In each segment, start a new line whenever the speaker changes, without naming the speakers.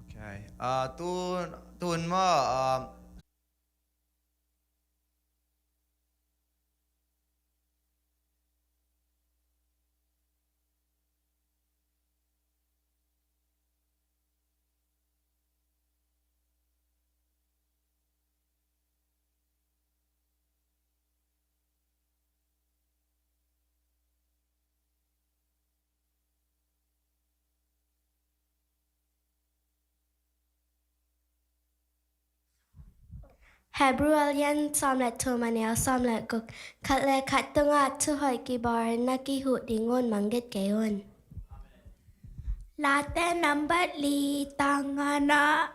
Okay. Tun mo
Hebrew alien som lại thô mà nèo som lại cực khát lệ khát tương ạt thư hỏi kỳ bò na kỳ hụ đi ngôn mang ghét kế ôn là tên nắm bắt li tăng na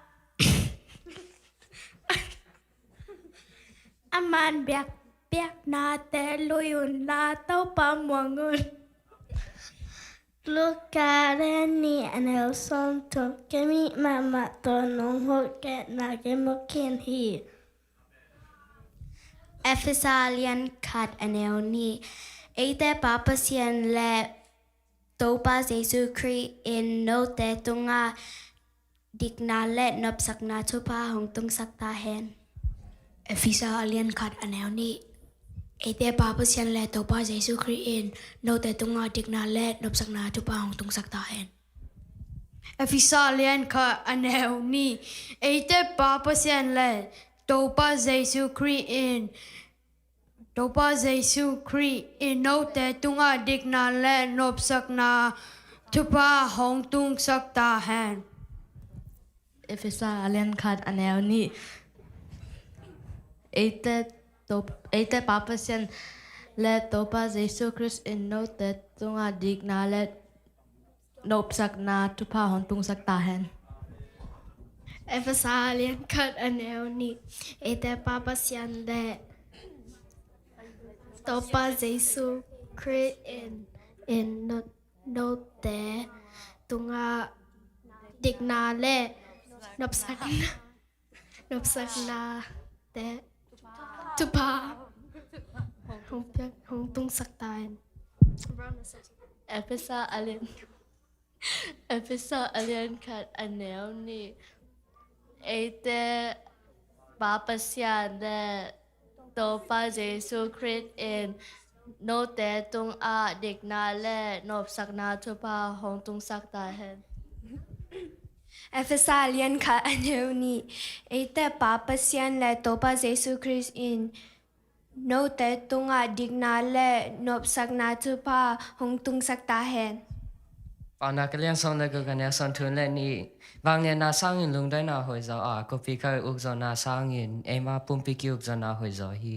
aman biak biak na te luyun na tau pa muangun Lukareni anel som to kemi mama to nong ho ke na ke mo ken hi Efesalian kat anel ni Eite papasian le topa Jesu Christ in no te tunga dignale nop sakna tupa hong tung sakta hen Efesalian kat anel ni Eite papasian le topa Jesu Christ in no te tunga dignale nop sakna tupa hong tung sakta hen
Efesalian ka anel ni Eite papasian le topa Jesu Christ in Topa Jesu Christ in no te tunga digna le nop sakna tupa hong tung sakta hen
Efesalian kat anel ni Eite papasian le topa Jesu Christ in no te tunga digna le nop sakna tupa hong tung sakta hen
Efesalian kat anel ni Eite papasian le topa Jesu Christ in no te tunga dignale nop sakna te tupa hong tung sakta hen
Efesalian kat anel ni Eite papasian le topa Jesu Christ in no te tunga digna le nop sakna tupa hong tung sakta hen
Efesalian kat anel ni Eite papasian le topa Jesu Christ in no te tunga dignale nop sakna tupa hong tung sakta hen
Pana kalian son le ga ne son thun le ni wang ne na sang in lung dai na hoi zo a ko pi ka uk zo na sang in ema pum pi ki uk zo na hoi zo hi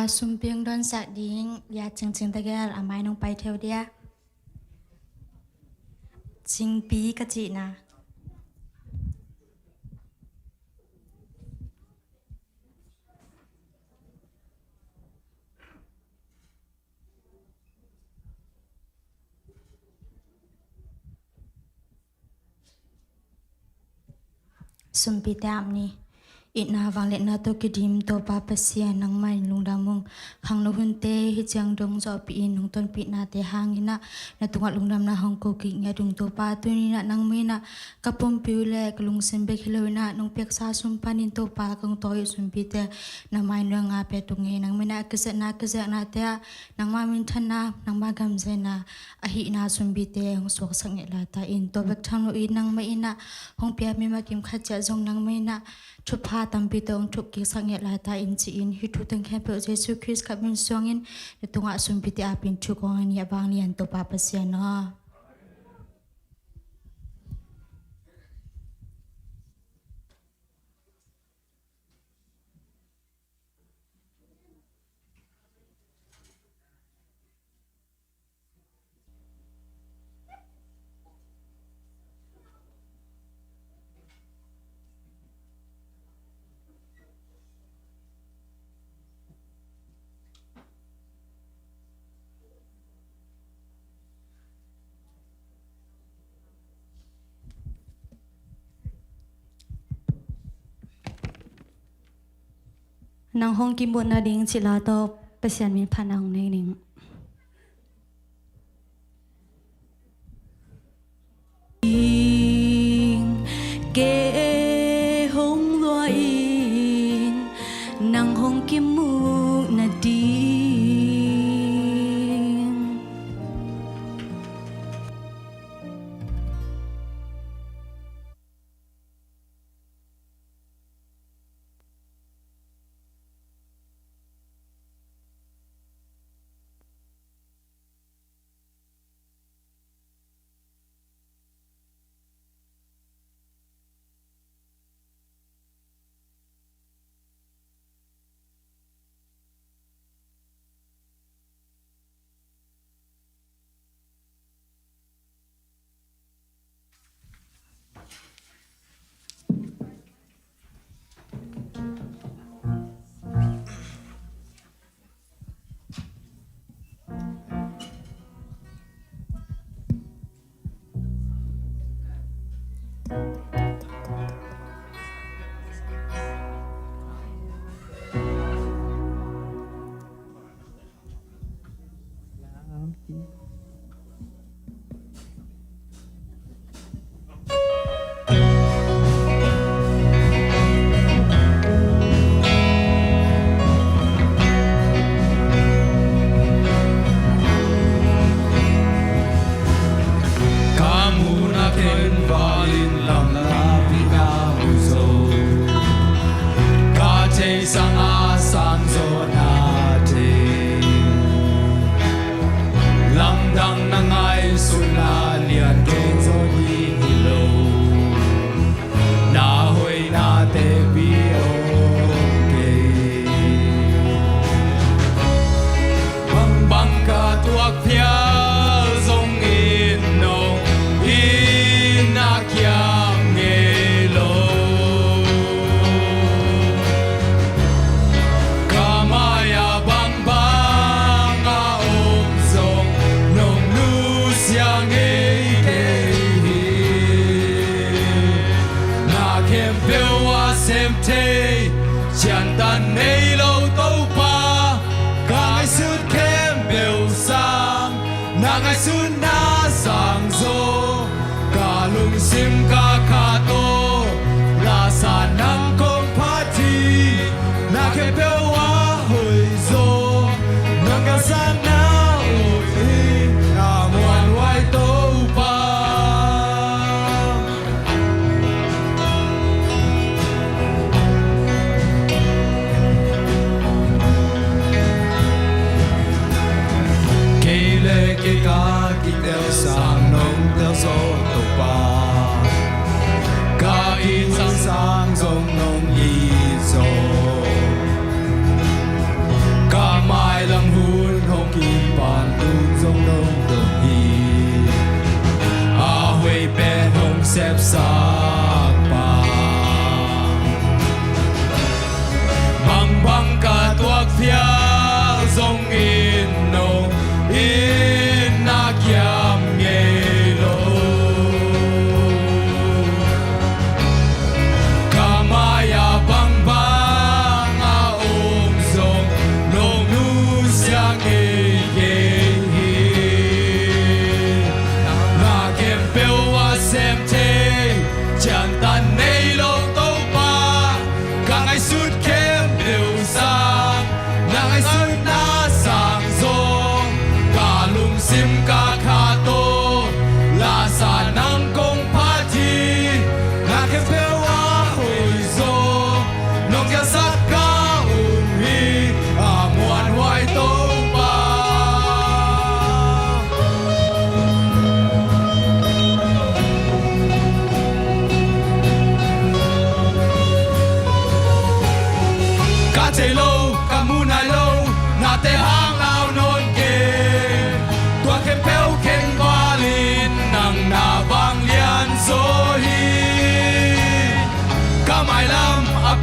Sumpiang don sa ding ya ching tagal amai nong pai theo dia ching pi ka chi na sumpi tam ni Itna wang let na to kidim to papasia nang mai lungdamong hang no hunte hi chang dong zo pi in nong ton pi na te hang ina na tunga lungdam na hong ko ki nya dung to pa tu ni na nang me na kapom pi le klung sem be khilo na nong pek sa sum panin to pa kong to sum pi te na mai no nga pe tu nge nang me na ka na te nang ma min than na nang ma gam ze na a hi na sum pi te hong sok sang la ta in to bek thang no in nang me ina hong pia mi ma kim kha cha jong nang me na Chupa tampi tong chuk ki sanget la ta in chi in hi tu tang khepe Jesu Christ ka min song in tunga sumpi ti apin chu ko ni abang lian to papa sia no nang hong kim bon na ding chila to pasian min phanang nei ning ke hong lo in nang hong kim mu na ding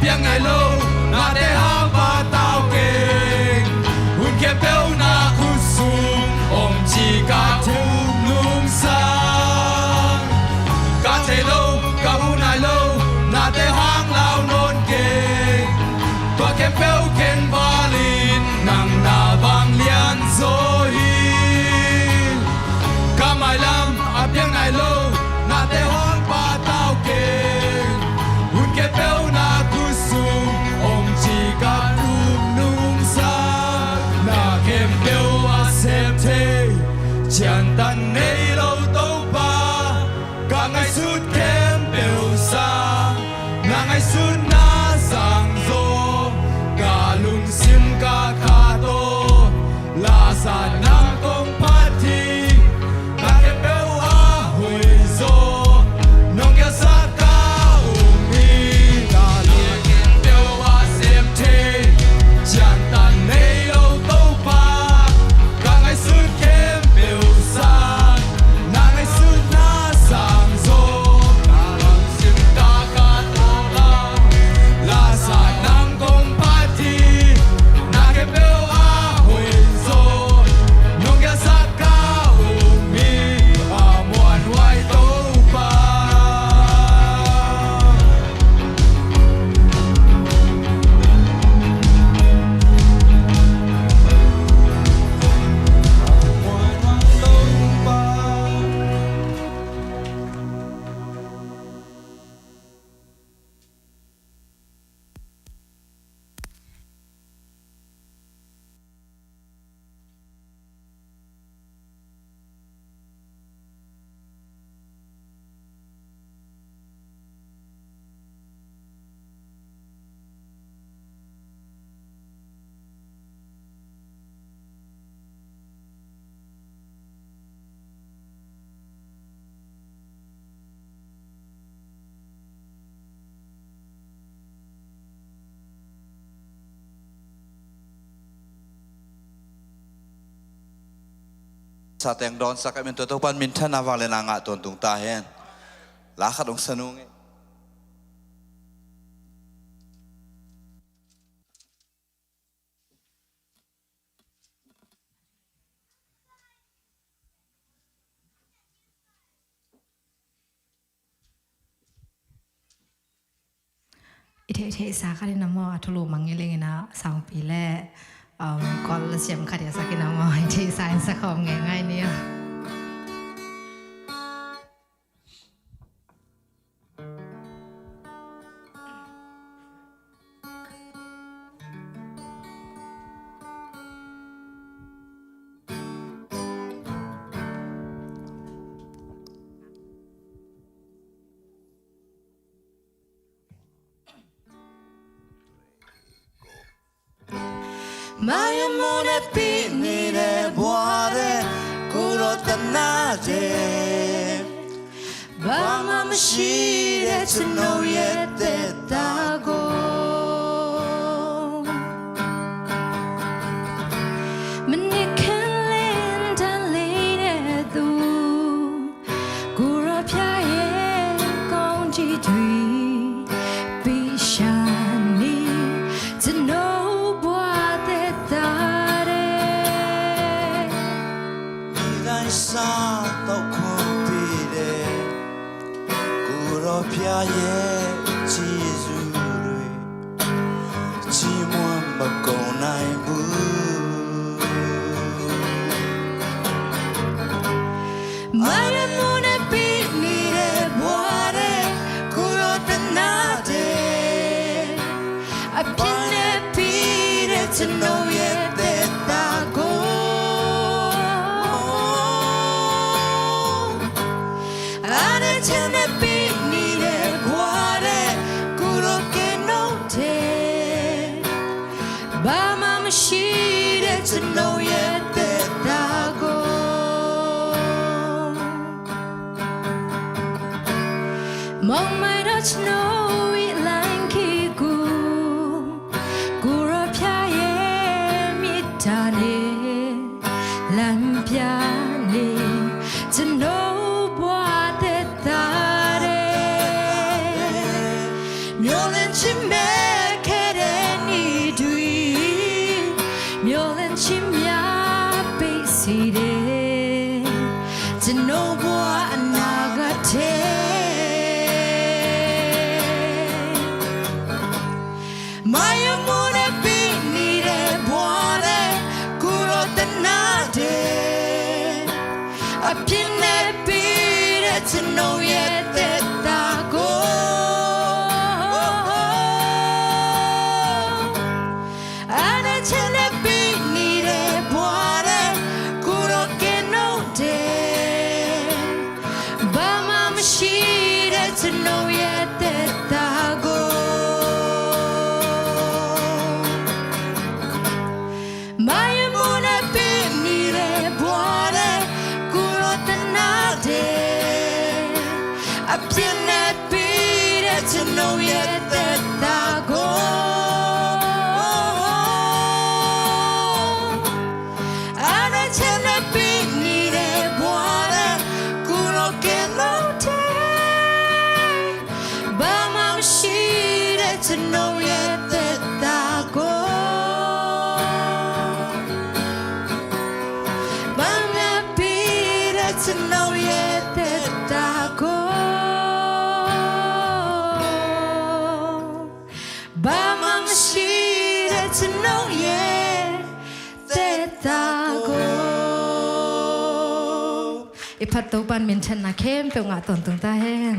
piang ngày lâu na te hang pa tao keng hun ke peu na khu sum om chi ka thu lung sang ka te lâu ka hu nai lâu na te hang lao non keng tua ke peu ke
sa teng don sa kamin to pan min thana wang le na nga ton tung ta hen la kha dong sanung
Ite sakari namo atulu mangiling na sang pile kol siam kari sakari namo ite sain sakom ngai ni ya.
Maya mune pini de boare kuro tanade Bama mashire to know yet that I go
Manikan lane du Gura pyae kongji tui Bishani to know
sa tao compire Kuro pia ye chi zurui Chi muam ba kong nai bu
Maya muna pini de boare Kuro tanade I pine pire to know yet that I go Tene pini de boare kuro ke no te ba mama shire to know yet that I go mong mai don't know it like gu guro pya ye mi tane lam pya ne to know
To know what anagate Maya mune pini de boare kuro tanade Apine pire to know yet that I go Ana chele pini de boare kuro ke no de to know yet that I go Maya muna pini de boare kuro tanade I pine pire to know yet that I go Ana chele pini de boare kuro ke no te to know yet that I go But not be to know yet that I go But mama she to know yet that I go
Ipat pan min chan na kem pe nga ton tung ta hen.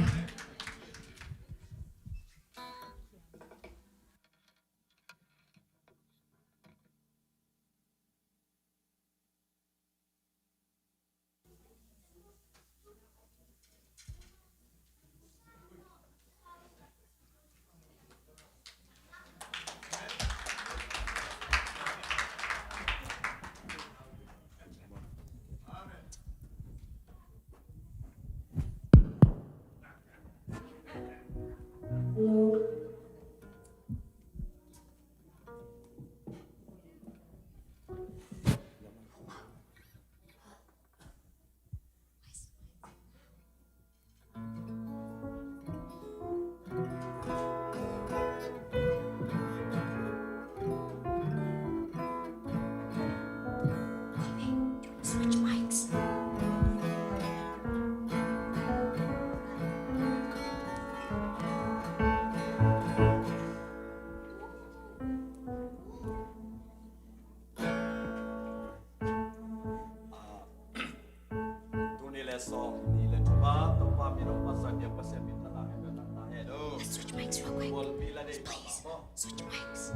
Please, switch mics.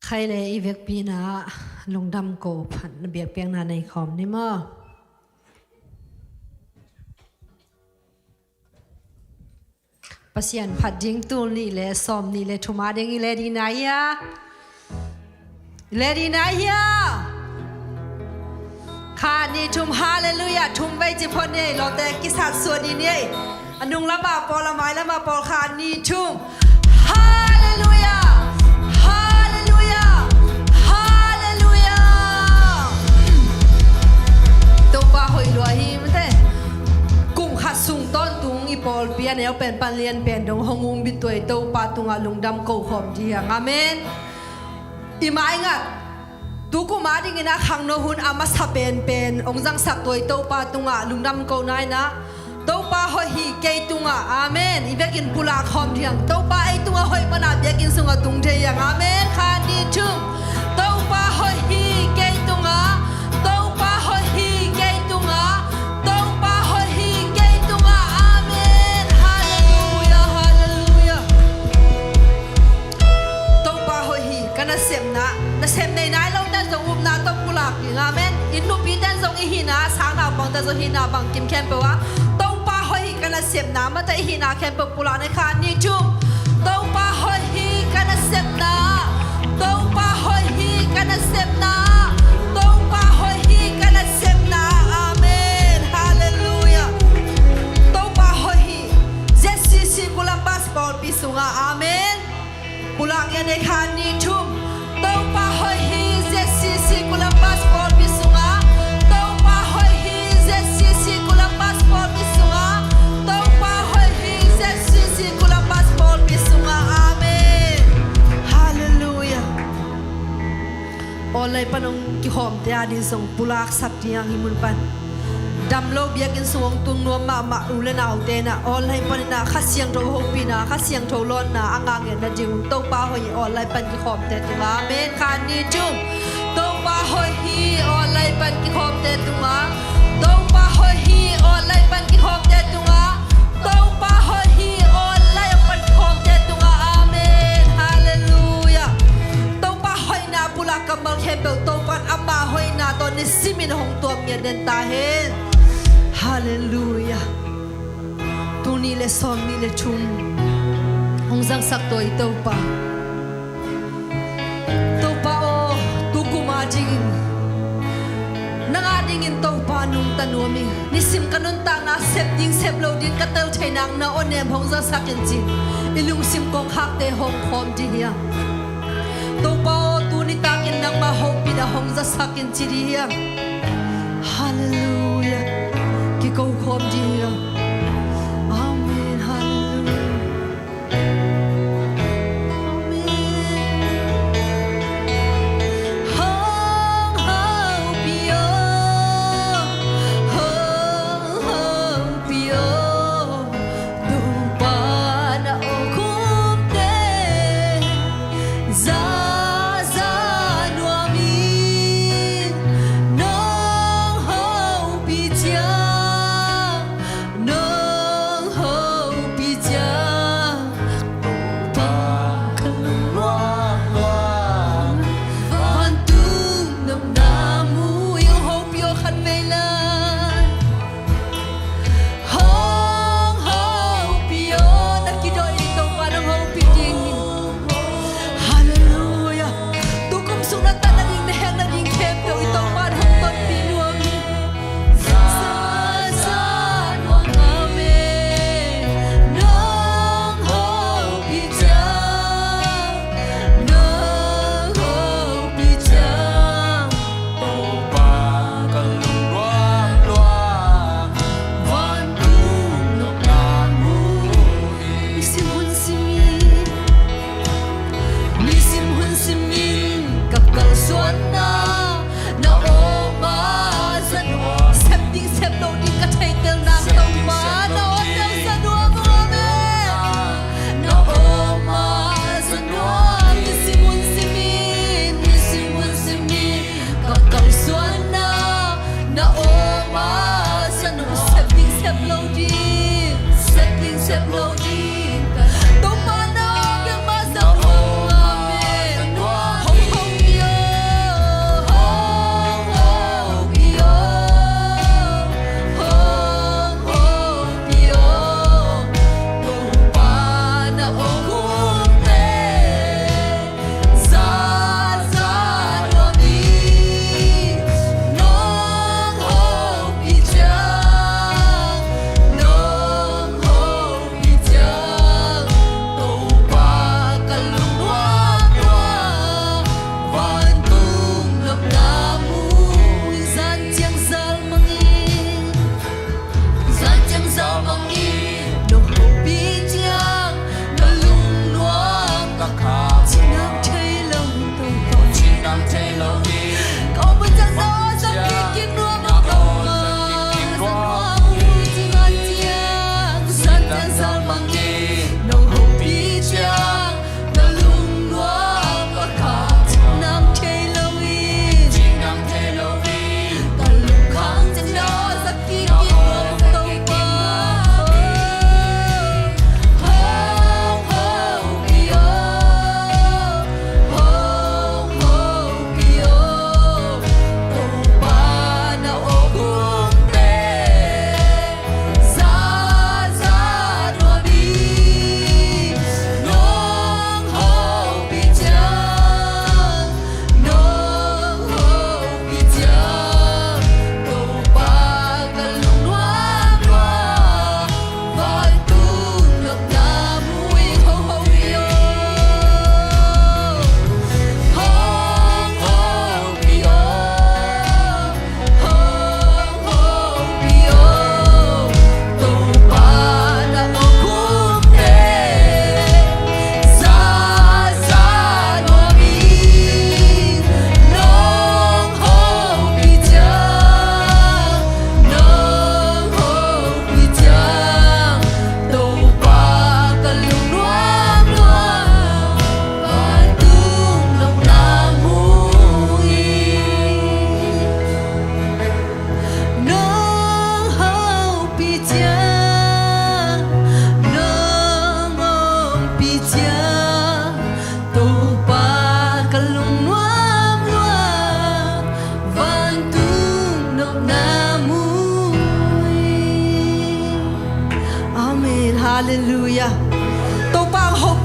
khai này y việc pi na lung đam cổ phản việc piang na này khom ni mo pasien phat ding tul ni le som ni le thuma ding le di na ya le di na ya kha ni thum hallelujah thum vai ji phon ni lo te ki sat so ni ni anung la ba pol la mai la ma pol kha ni thum hallelujah hallelujah hallelujah to ba hoi lo hi mate kum khat sung ton tung i pol pia neo pen pan lian pen dong hongum bi toi to pa tunga lungdam ko khom ji amen i mai nga tu ku ma ding ina khang no hun ama sa pen pen ong jang sak toi to pa tunga lungdam ko nai na to pa hoi hi ke tunga amen i bekin pula khom thiang to pa ai tunga hoi mana bekin sunga tung the yang amen kha ni chung to pa hoi hi ke tunga to pa hoi hi ke tunga to pa hoi hi ke tunga amen hallelujah hallelujah to pa hoi hi kana sem na sem nei nai lo dan zong up na to pula ki amen in nu pi dan zong i hi na sang na bang da zo hi na bang kim kem pe wa kana sep na ma tai hi na khem pa pula ne kha ni chum to pa hoi hi kana sep na to pa hoi hi kana sep na to pa hoi hi kana sep na amen hallelujah to pa hoi hi zcccolumbus ball pi sunga amen pula ya ne kha ni chum to pa hoi hi zcccolumbus ball pi sunga to pa hoi hi zcccolumbus ball pi sunga olay panong ki hom te adin song pulak sak tiang himun pan dam lo biakin song tung no ma ma ulen au te na olay panina khasiang ro ho pina khasiang tho lon na angang en na jing to pa hoi olay pan ki hom te tunga amen khan ni chum to pa hoi hi olay pan ki hom te tunga to pa hoi hi olay pan ki hom te tunga to pa hoi hi olay pan ki hom te tunga amen hallelujah to pa hoi na pula kamal khebel to pan amma hoi na to ni simin hong tom ya den ta hen hallelujah tu ni le som ni le chum hong jang sak toi to pa o tu kuma jing nanga ding in to pa nung tanuami ni sim kanun ta na sep ding sep lo din ka tel thainang na onem hong jang sakin jin ilung sim kong khak te hong khom ji hiya to pa tu ni takin nang ma ho pi na hong za sakin chi ri hiya hallelujah ki ko khom ji hiya amen hallelujah No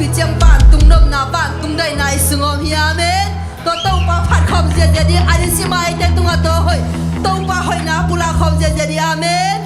ปีเจียงบ้านตุงนมนาบ้านตุงได้นายสงอมฮิอาเมนตัวเต้าปาผัดคอมเจียดีอันนี้สิมาไอเตตุงอาโตหอยเต้าปาหอยนาปุลาคอมเจียดีอาเมน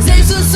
Jesus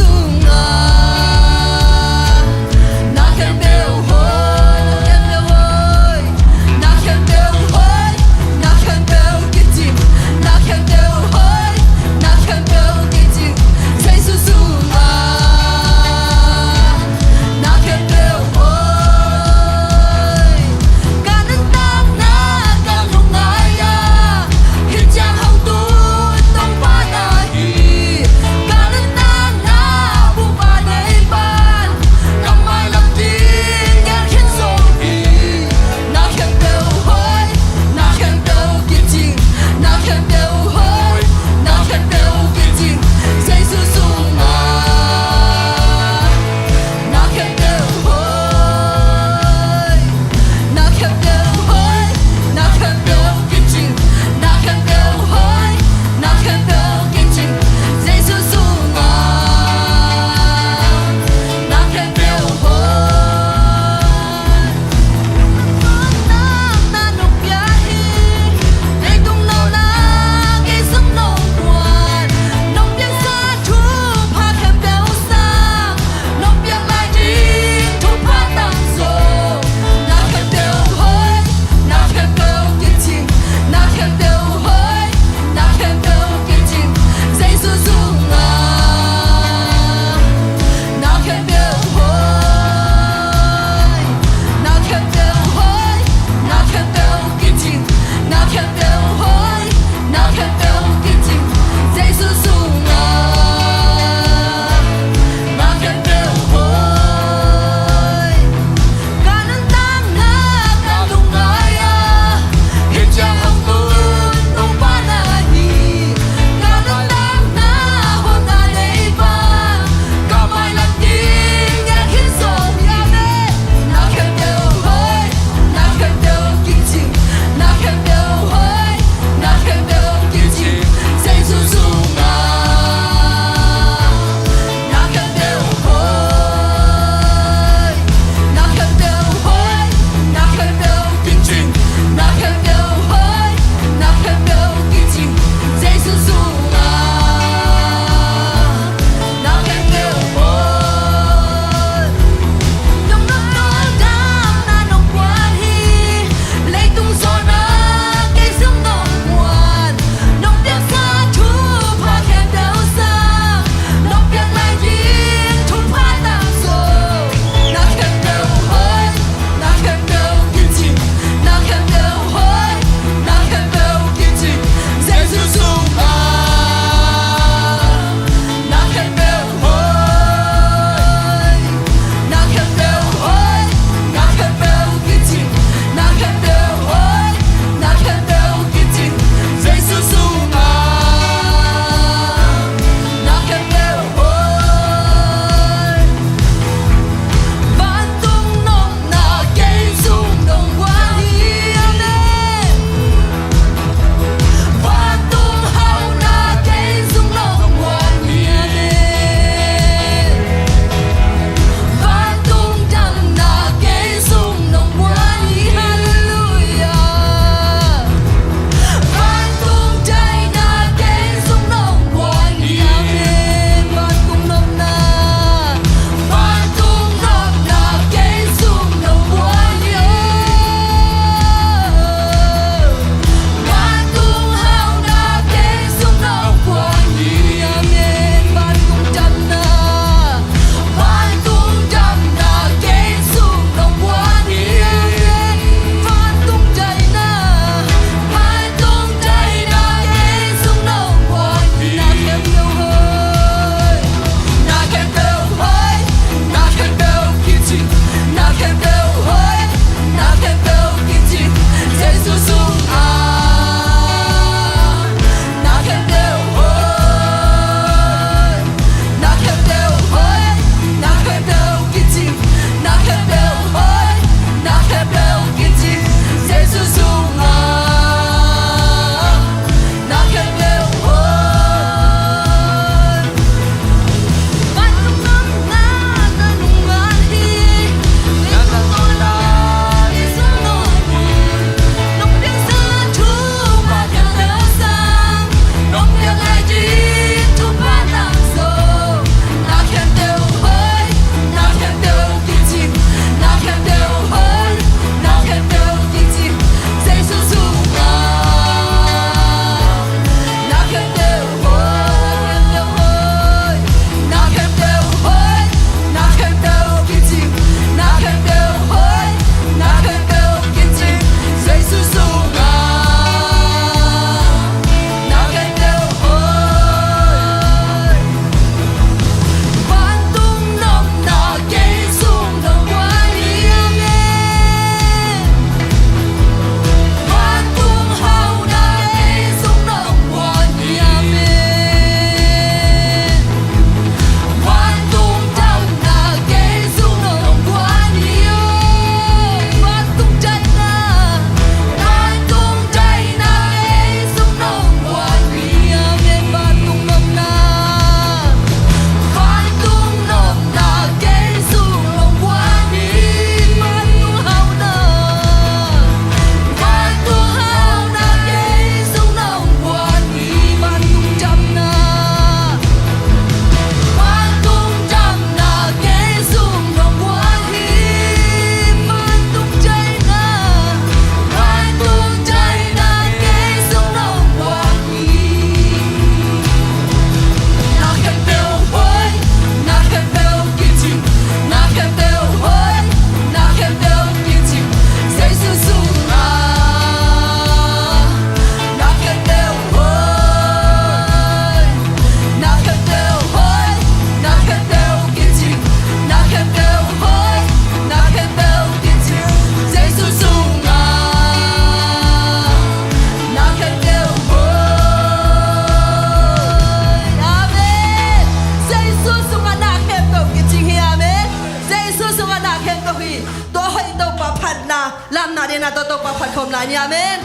เนี่ยนะตัวปะผัดคมลายนี่อาเมน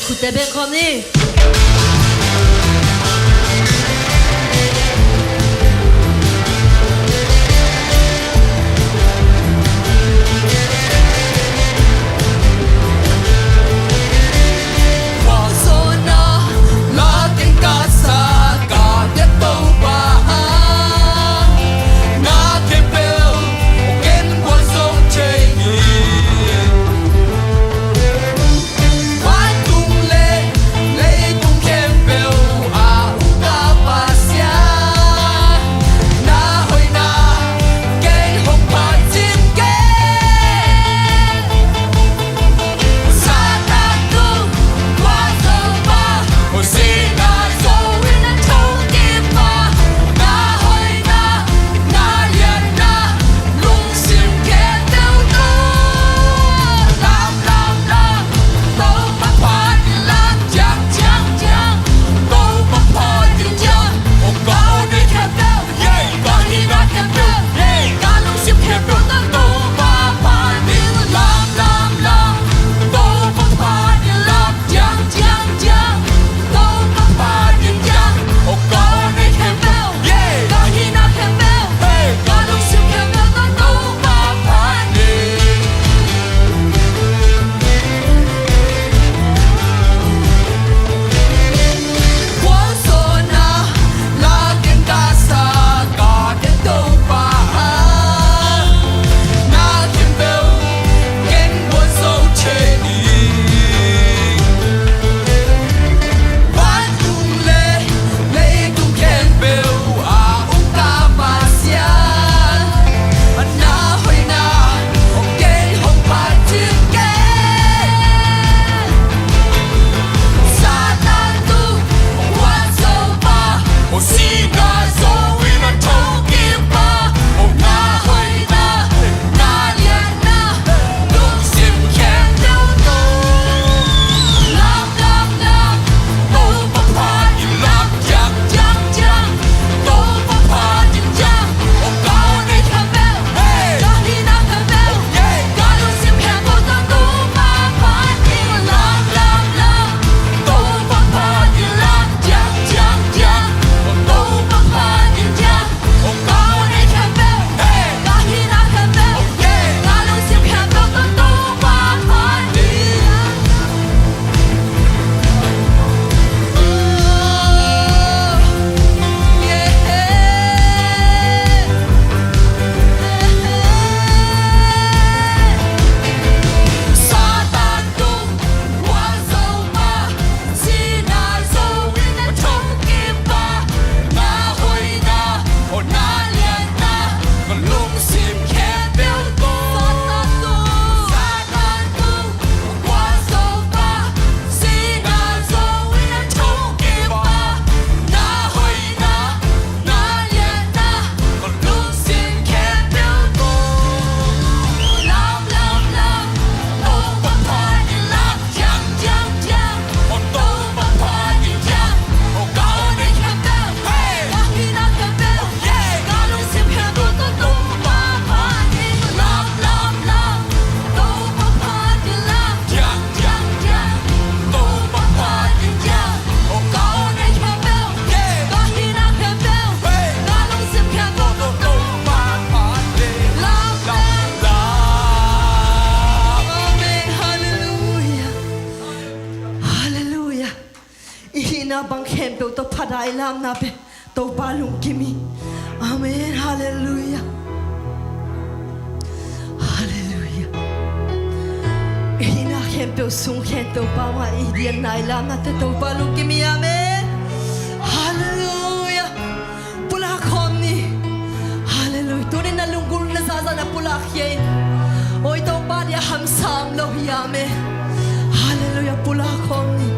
คุณเตเบคอมนี่บังเข็มเปลตัวพัดไอลามนาเปตัวบาลุงกิมีอาเมนฮาเลลูยาฮาเลลูยาอีน่าเข็มเปลสุงเข็มตัวบาว่าอีเดียนไอลามนาเตตัวบาลุงกิมีอาเมนฮาเลลูยาปุลาคอมนี่ฮาเลลูยาตัวนี้น่าลุงกุลน่าซาซาน่าปุลาเขียนโอ้ยตัวบาดีฮัมซามโลฮิอาเมนฮาเลลูยาปุลาคอมนี่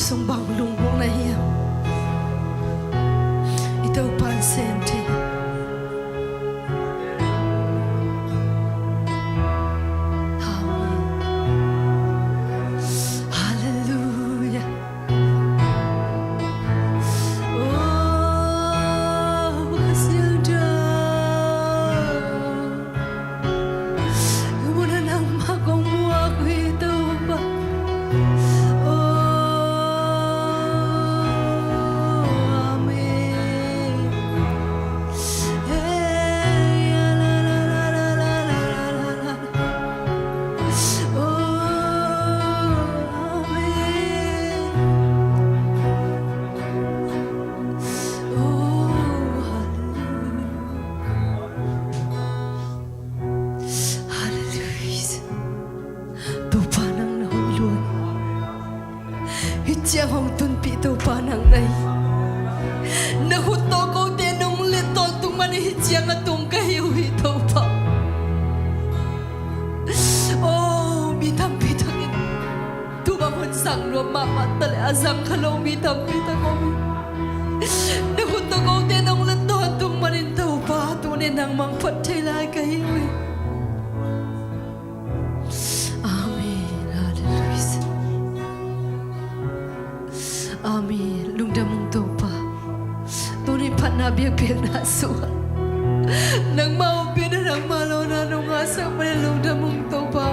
sung bang lung bong na hiya ito pan sente Chiang hong tun pi to pa nang nai na hut to ko te nong le to tung mani hi chiang atung ka hiu hi to pa oh mi tham pi thang in tu ba hon sang lo ma ma ta le azam khalo mi tham pi ta ko na hut to ko te nong le to tung mani to pa tu ne nang mang phat thai lai ka hiu Amin. Luntawng to pa. Tuni pana biak na suha. Nang mau pina nang malo na nung asang mali luntawng to pa.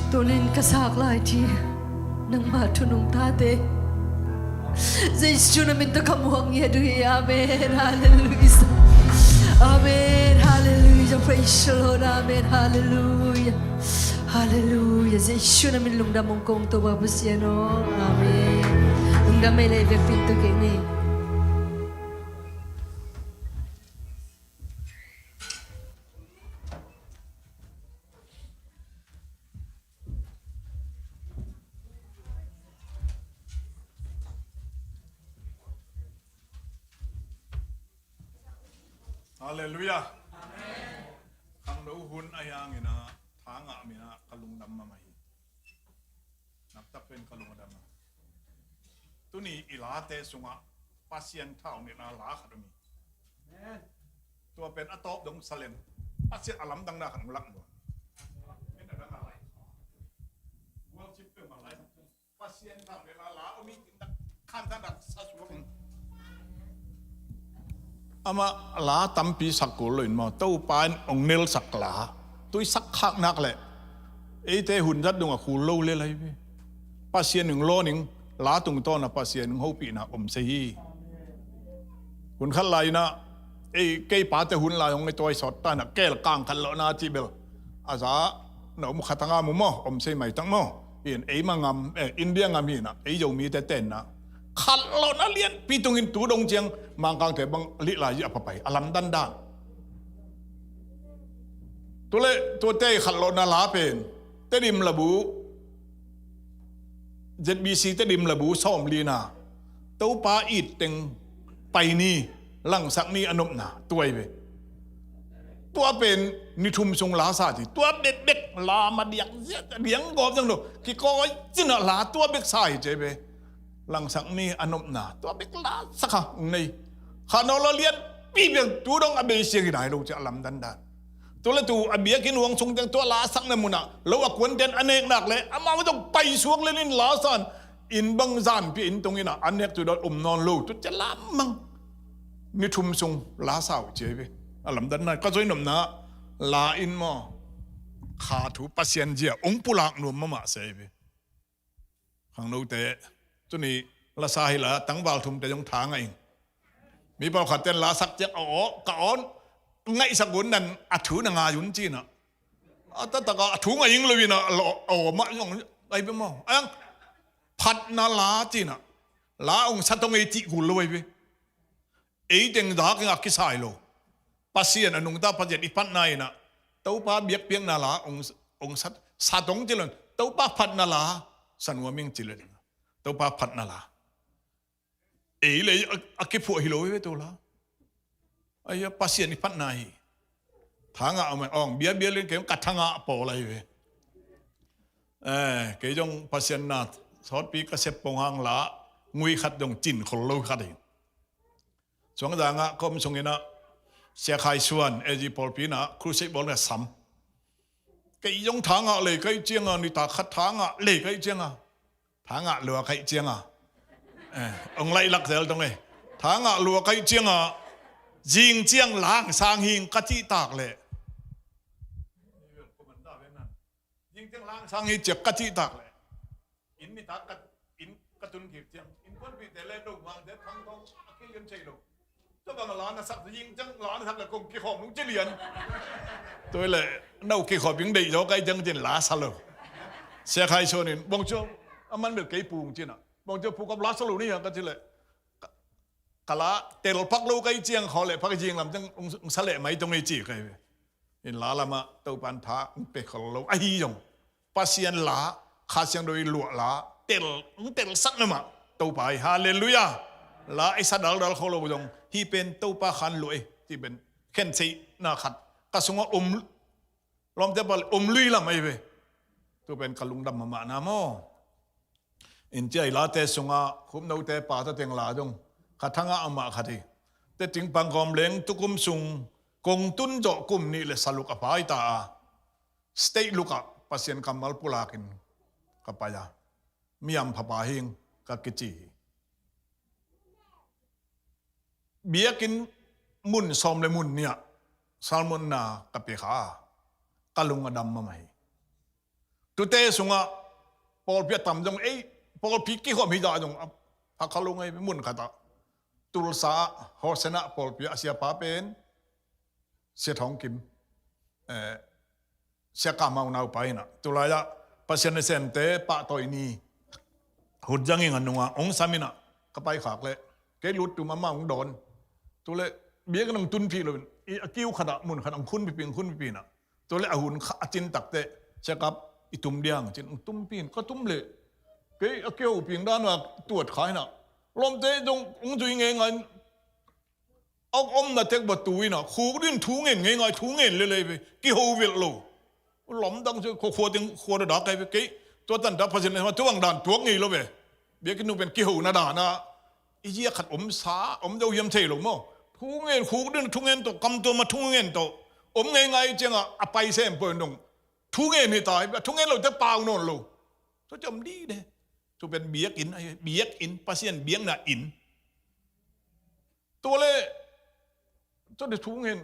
Tunin kasak lai ti. Nang matunong tate. Jesu namin to kamuhang yeduhi. Amen. Hallelujah. Amen. Hallelujah. Praise the Lord. Amen. Hallelujah. Hallelujah. Jesu namin Luntawng kong to babasiano. Amen. Lungdam may leve pinto kini.
Hallelujah. Ang nauhun ayang ina tanga mina kalungdam mamahi. Nagtapen kalungdam. Tuni ilate sunga pasien tau ni na la khadmi. Tua pen atop dong salem. Pasien alam dang na kan ulang do. Ena dang alai. Wal chip pe malai. Pasien tau ni la omi kan tandak sasuang. Ama la tampi sakuloin mo tau pan ong nil sakla tui sak khak nak le e te hun jat dung a khu lo le lai be pasien ning lo ning la tung to na pasien ning ho pi na se hi hun khal lai na e ke pa te hun lai ong e toy sot ta na kel kang khal lo na ti bel aza no mu khatanga mu mo se mai tang mo in e mangam india ngam hi na e yo mi te ten na khal lo na lien pi tung in tu dong chiang mang kang te bang li la yi apa pai alam dan dan tule to te khal lo na la pen te dim labu ZBC te dim labu som li na tau pa it teng pai ni lang sak ni anup na tuai be tua pen ni thum sung la sa ti tua bet bet la ma diang gop jang do ki ko jina la tua bek sai je be lang sak ni anup na tua bek la sakha nei khano lo lian pi bek tu dong abe siang dai lo cha lam dan dan tu le tu abia kin wang sung teng tua la sak na muna lo akwan den anek nak le ama ma tong pai suak le nin la san in bang zan pi in tong ina anek tu dot non lo tu cha lam mang ni thum sung la sao je be alam dan na ka zoi nom na la in mo kha thu pasien jia ong pulak nu mama se be khang no te tu ni la sa hi la tang bal thum te jong thang ai mi pal khaten la sak je o ka on ngay sa gun nan athu na nga yun chi na ata ta ka athu nga ying lowi na o ma yong ai be mo ang phat na la chi na la ong satong ei ti gu lowi be ei teng da ka ki sai lo pasien anung ta pajet ipat nai na tau pa biak piang na la ong sat satong chi lon tau pa phat na la sanwa ming chi le tau pa phat na la ei le akipu hi lowi be to la ay pasien ni pat nai thanga ong bia len kem kathanga po lai ve cái dòng pasien na sót pi cái xếp bông hàng lá nguy khát dòng chín khổ lâu khát hình xuống rằng á com xuống ina xe khai xuân e gì bol pi na cruise bol là sắm cái dòng tháng á lấy cái chiang á người ta khát tháng á lấy cái chiang á tháng á lừa cái chiang á ông lại lắczel trong này tháng á lừa cái chiang á riêng chiang lang sang hình cắt chi tạc lệ riêng chiang lang sang hình chỉ cắt chi tạc lệ in mi tạc in cắt tuân kịp chiang in quân bị thế lên đồng hoàng thế thăng công cái liên chạy đâu cho bằng là nó sắp riêng chiang lá nó sắp là cùng cái hòm đúng chế liền tôi lại đâu cái hòm biến đầy đó cái chiang trên lá sao rồi xe khai xuân nên bông cho anh mang được cái bùn chứ nào bông cho bùnกับlá sao rồi này cái gì lại cả láเตลพักลูกไอ้เจียงเขาเลยพักเจียงลำจังองศาเละไม่ตรงไอ้จีใครเห็นล้าละมาตัวปันท้าเป็ดเขาลูกไอ้ยงปัสยันล้าข้าเสียงโดยหลวล้าเตลสักนั่นมาตัวไปฮาเลลูยาล้าไอ้สัตว์ดาลเขาลูกยงที่เป็นตัวปาขันลุยที่เป็นเข็นซีนาขัดกระสุนว่าล้อมจะบอลลุยละไม่ไปตัวเป็นกะลุงดำมาหน้าโมอินเจล้าเตสุงะคุ้มนูเตป่าตะเตียงลาจงขัดทั้งอามาขัดที่แต่ถึงปังกอมเล้งตุกุมสุงกงตุนจ่อกุมนี่เลยสลุกอภัยตาสเตย์ลุกะปัสยันคำมัลปุลากินกับปายามีอัมพปาหิงกับกิจีเบียกินมุนซอมเลยมุนเนี่ยซาลมอนนากับเปียขากะลุงอดัมมาไหมตุเตสุงะพอลเปียต่ำจงพอลพิกิขมิดาจงพักกะลุงไอ้มุนขัดตุลสาฮอสนะพอลเปียเสียป้าเป็นเสียทองกิมเสียกามานาวไปนะตุลายะปัสยันเซนเตปะตอยนีหุดจังยิงอันนัวองสามินะก็ไปขากเลยเกลุดตุมาองโดนตุเลยเบียกันงตุนพี่เลยกิ้วขนาดมุนขนาดคุณปีนะตุเลยหุ่นอาจินตักเตเสียกับอิตุมเดียงจินตุมปีนก็ตุมเลยเกี่ยวปีนด้านว่าตรวจขายนะลมเตะตรงองจุยเงยเงินเอาน่ะเทกบัตุยนะคูดิ้นทุ่งเงินเงยทุ่งเงินเลยไปกี่หูวิลโลหลอมดังจะขวดถึงขวดดอกไปกี่ตัวตันดับพระเจ้ามาตัววังด่านตัวงี้แล้วไปเบียกินนูเป็นกี่หูนาด่านะอีเหี้ยขัดสาเดาเยี่ยมเทลงมั้งทุ่งเงินคูดิ้นทุ่งเงินตัวกำตัวมาทุ่งเงินตัวเงยเจ้าอ่ะไปเส้นเปิดดงทุ่งเงินนี่ตายทุ่งเงินเราจะเปล่าโน่นโลตัวจำดีเลยตัวเป็นเบียกอินปัสยันเบียงน่ะอินตัวเลยตัวเด็กทุ่งเงิน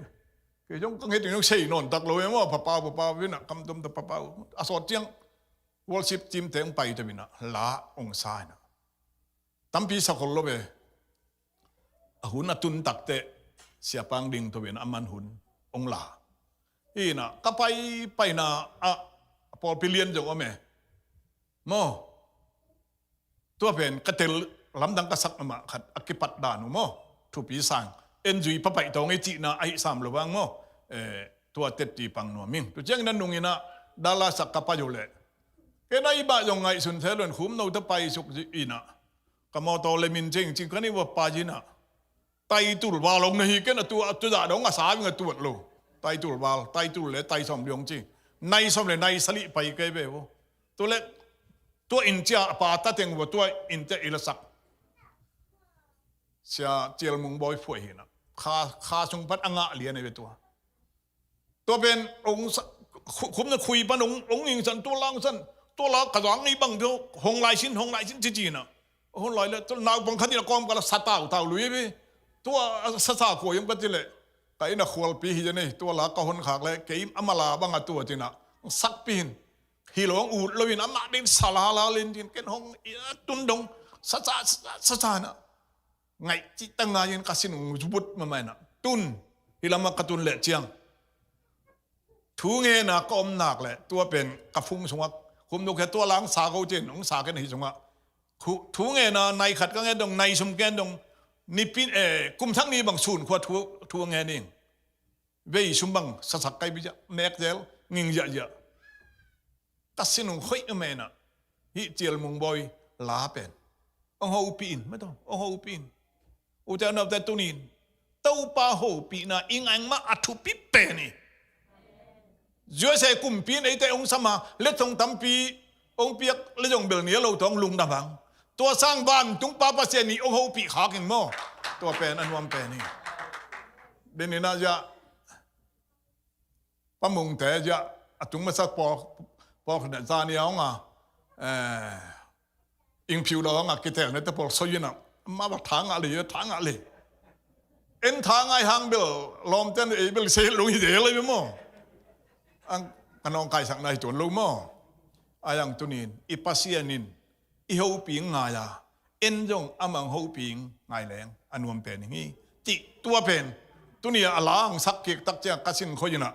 เกี่ยงก็เห็นอย่างเช่นนนตักเลยว่าป้าวินะคำตุมตะป้าอาสอดเจียงวอลชิปจิมเตงไปจะวินะลาองศานะตั้มปีสักคนละเบหุ่นตุนตักเตะเสียปังดิ่งตัววินะมันหุ่นองลาอีนะก็ไปนะพอไปเรียนจากว่าแม่โมตัวเป็นกระเตลลำดังกระสักมาขัดอกิปัดดานุโมทุปีสังเอ็นจุยพระไปตรงไอจีน่ะไอสามระวังโมตัวเต็ดตีปังนัวมิงตัวเจ้านั้นนุ่งอินะดาราสักกะปะอยู่เลยแค่ได้บ้ายังไงสุนทรเดินคุ้มเราจะไปสุกอินะกะมอโตเลมินจริงก็นี่ว่าปาจินะไตตุลวาลงในฮีกันตัวด่าดงอาสาเป็นตัวโลไตตุลวาลไตตุลเลยไตสมเดียงจริงในสมเลยในสลิไปเกยเบวตัวเล็กตัวอินเจ้าปาตะเต็งว่าตัวอินเจ้าอิลสักเสียเจลมุงบอยฝวยหินะข้าสงพัดอ่างเลียในตัวเป็นองค์คุ้มจะคุยปนองค์ยิงสันตัวล่างสันตัวล่างกระจางนี่บังเดียวหงลายชิ้นจีน่ะหงลายเลยตัวนาวบังคันที่เรากอมกันสัตว์เต่าลุยไปตัวสัตว์ขวยังก็จีเลยแต่อินะขวลปีจะนี่ตัวล่างก็หนขากเลยเกี่ยมอมาลาบังตัวจีน่ะสักปีนฮิโลงอูดเลยนะมาดินสลาลาเลนจินเกนหงตุนดงสัจนะไงจิตตั้งงานกัสินจุบุตมาไม่นะตุนฮิลามากตุนเละเจียงทูเงินะก็อมหนักแหละตัวเป็นกระฟุ้งสงะคุมดูแค่ตัวล้างสาเขาเจนของสากันหิสงะทูเงินะในขัดก็เงินตรงในสมแกนตรงนิปินกุมทั้งนี้บางส่วนขวดทูเงินเองเว้ยสมบังสักไกบิจะแมกเจลงิงเยอะกัสินงค่อยอเมนะฮิเจลมุงบอยลาเป็นองหูปีนไม่ต้ององหูปีนอุจจาระแต่ตัวนี้ตัวป้าหูปีน่ะอิงอังมาอัฐุปิเป็นนี่เจ้าเสกุมปีนไอ้แต่องสมาเล็ดทงตั้มปี องเปียกและยงเบลเนี้ยเราต้องลุงดำบังตัวสร้างบ้านจุงป้าปาเสียนี่องเขาปีขากินหม้อตัวเป็นอันวมเป็นนี่เดนนี่น่าจะปะมุงแต่จะจุงมาสักพอขนาดซาเนี่ยองอิงผิวเราองกิเตอร์เนี่ยแต่พอสอยนะมาบักทางอะไรเอ็นทางไอ้หางเบลลอมเต้นเบลเซลลุยเดลเลยมั้งอังกันน้องไก่สักนายจวนลุมั้งอายังตุนินอีปัสเซียนินอีหูปิงไงล่ะเอ็นจงอามังหูปิงไงแรงอันวมเป็นอย่างนี้จิตัวเป็นตุนี่อลางสักเกกตักเจ้ากัสินคอยนะ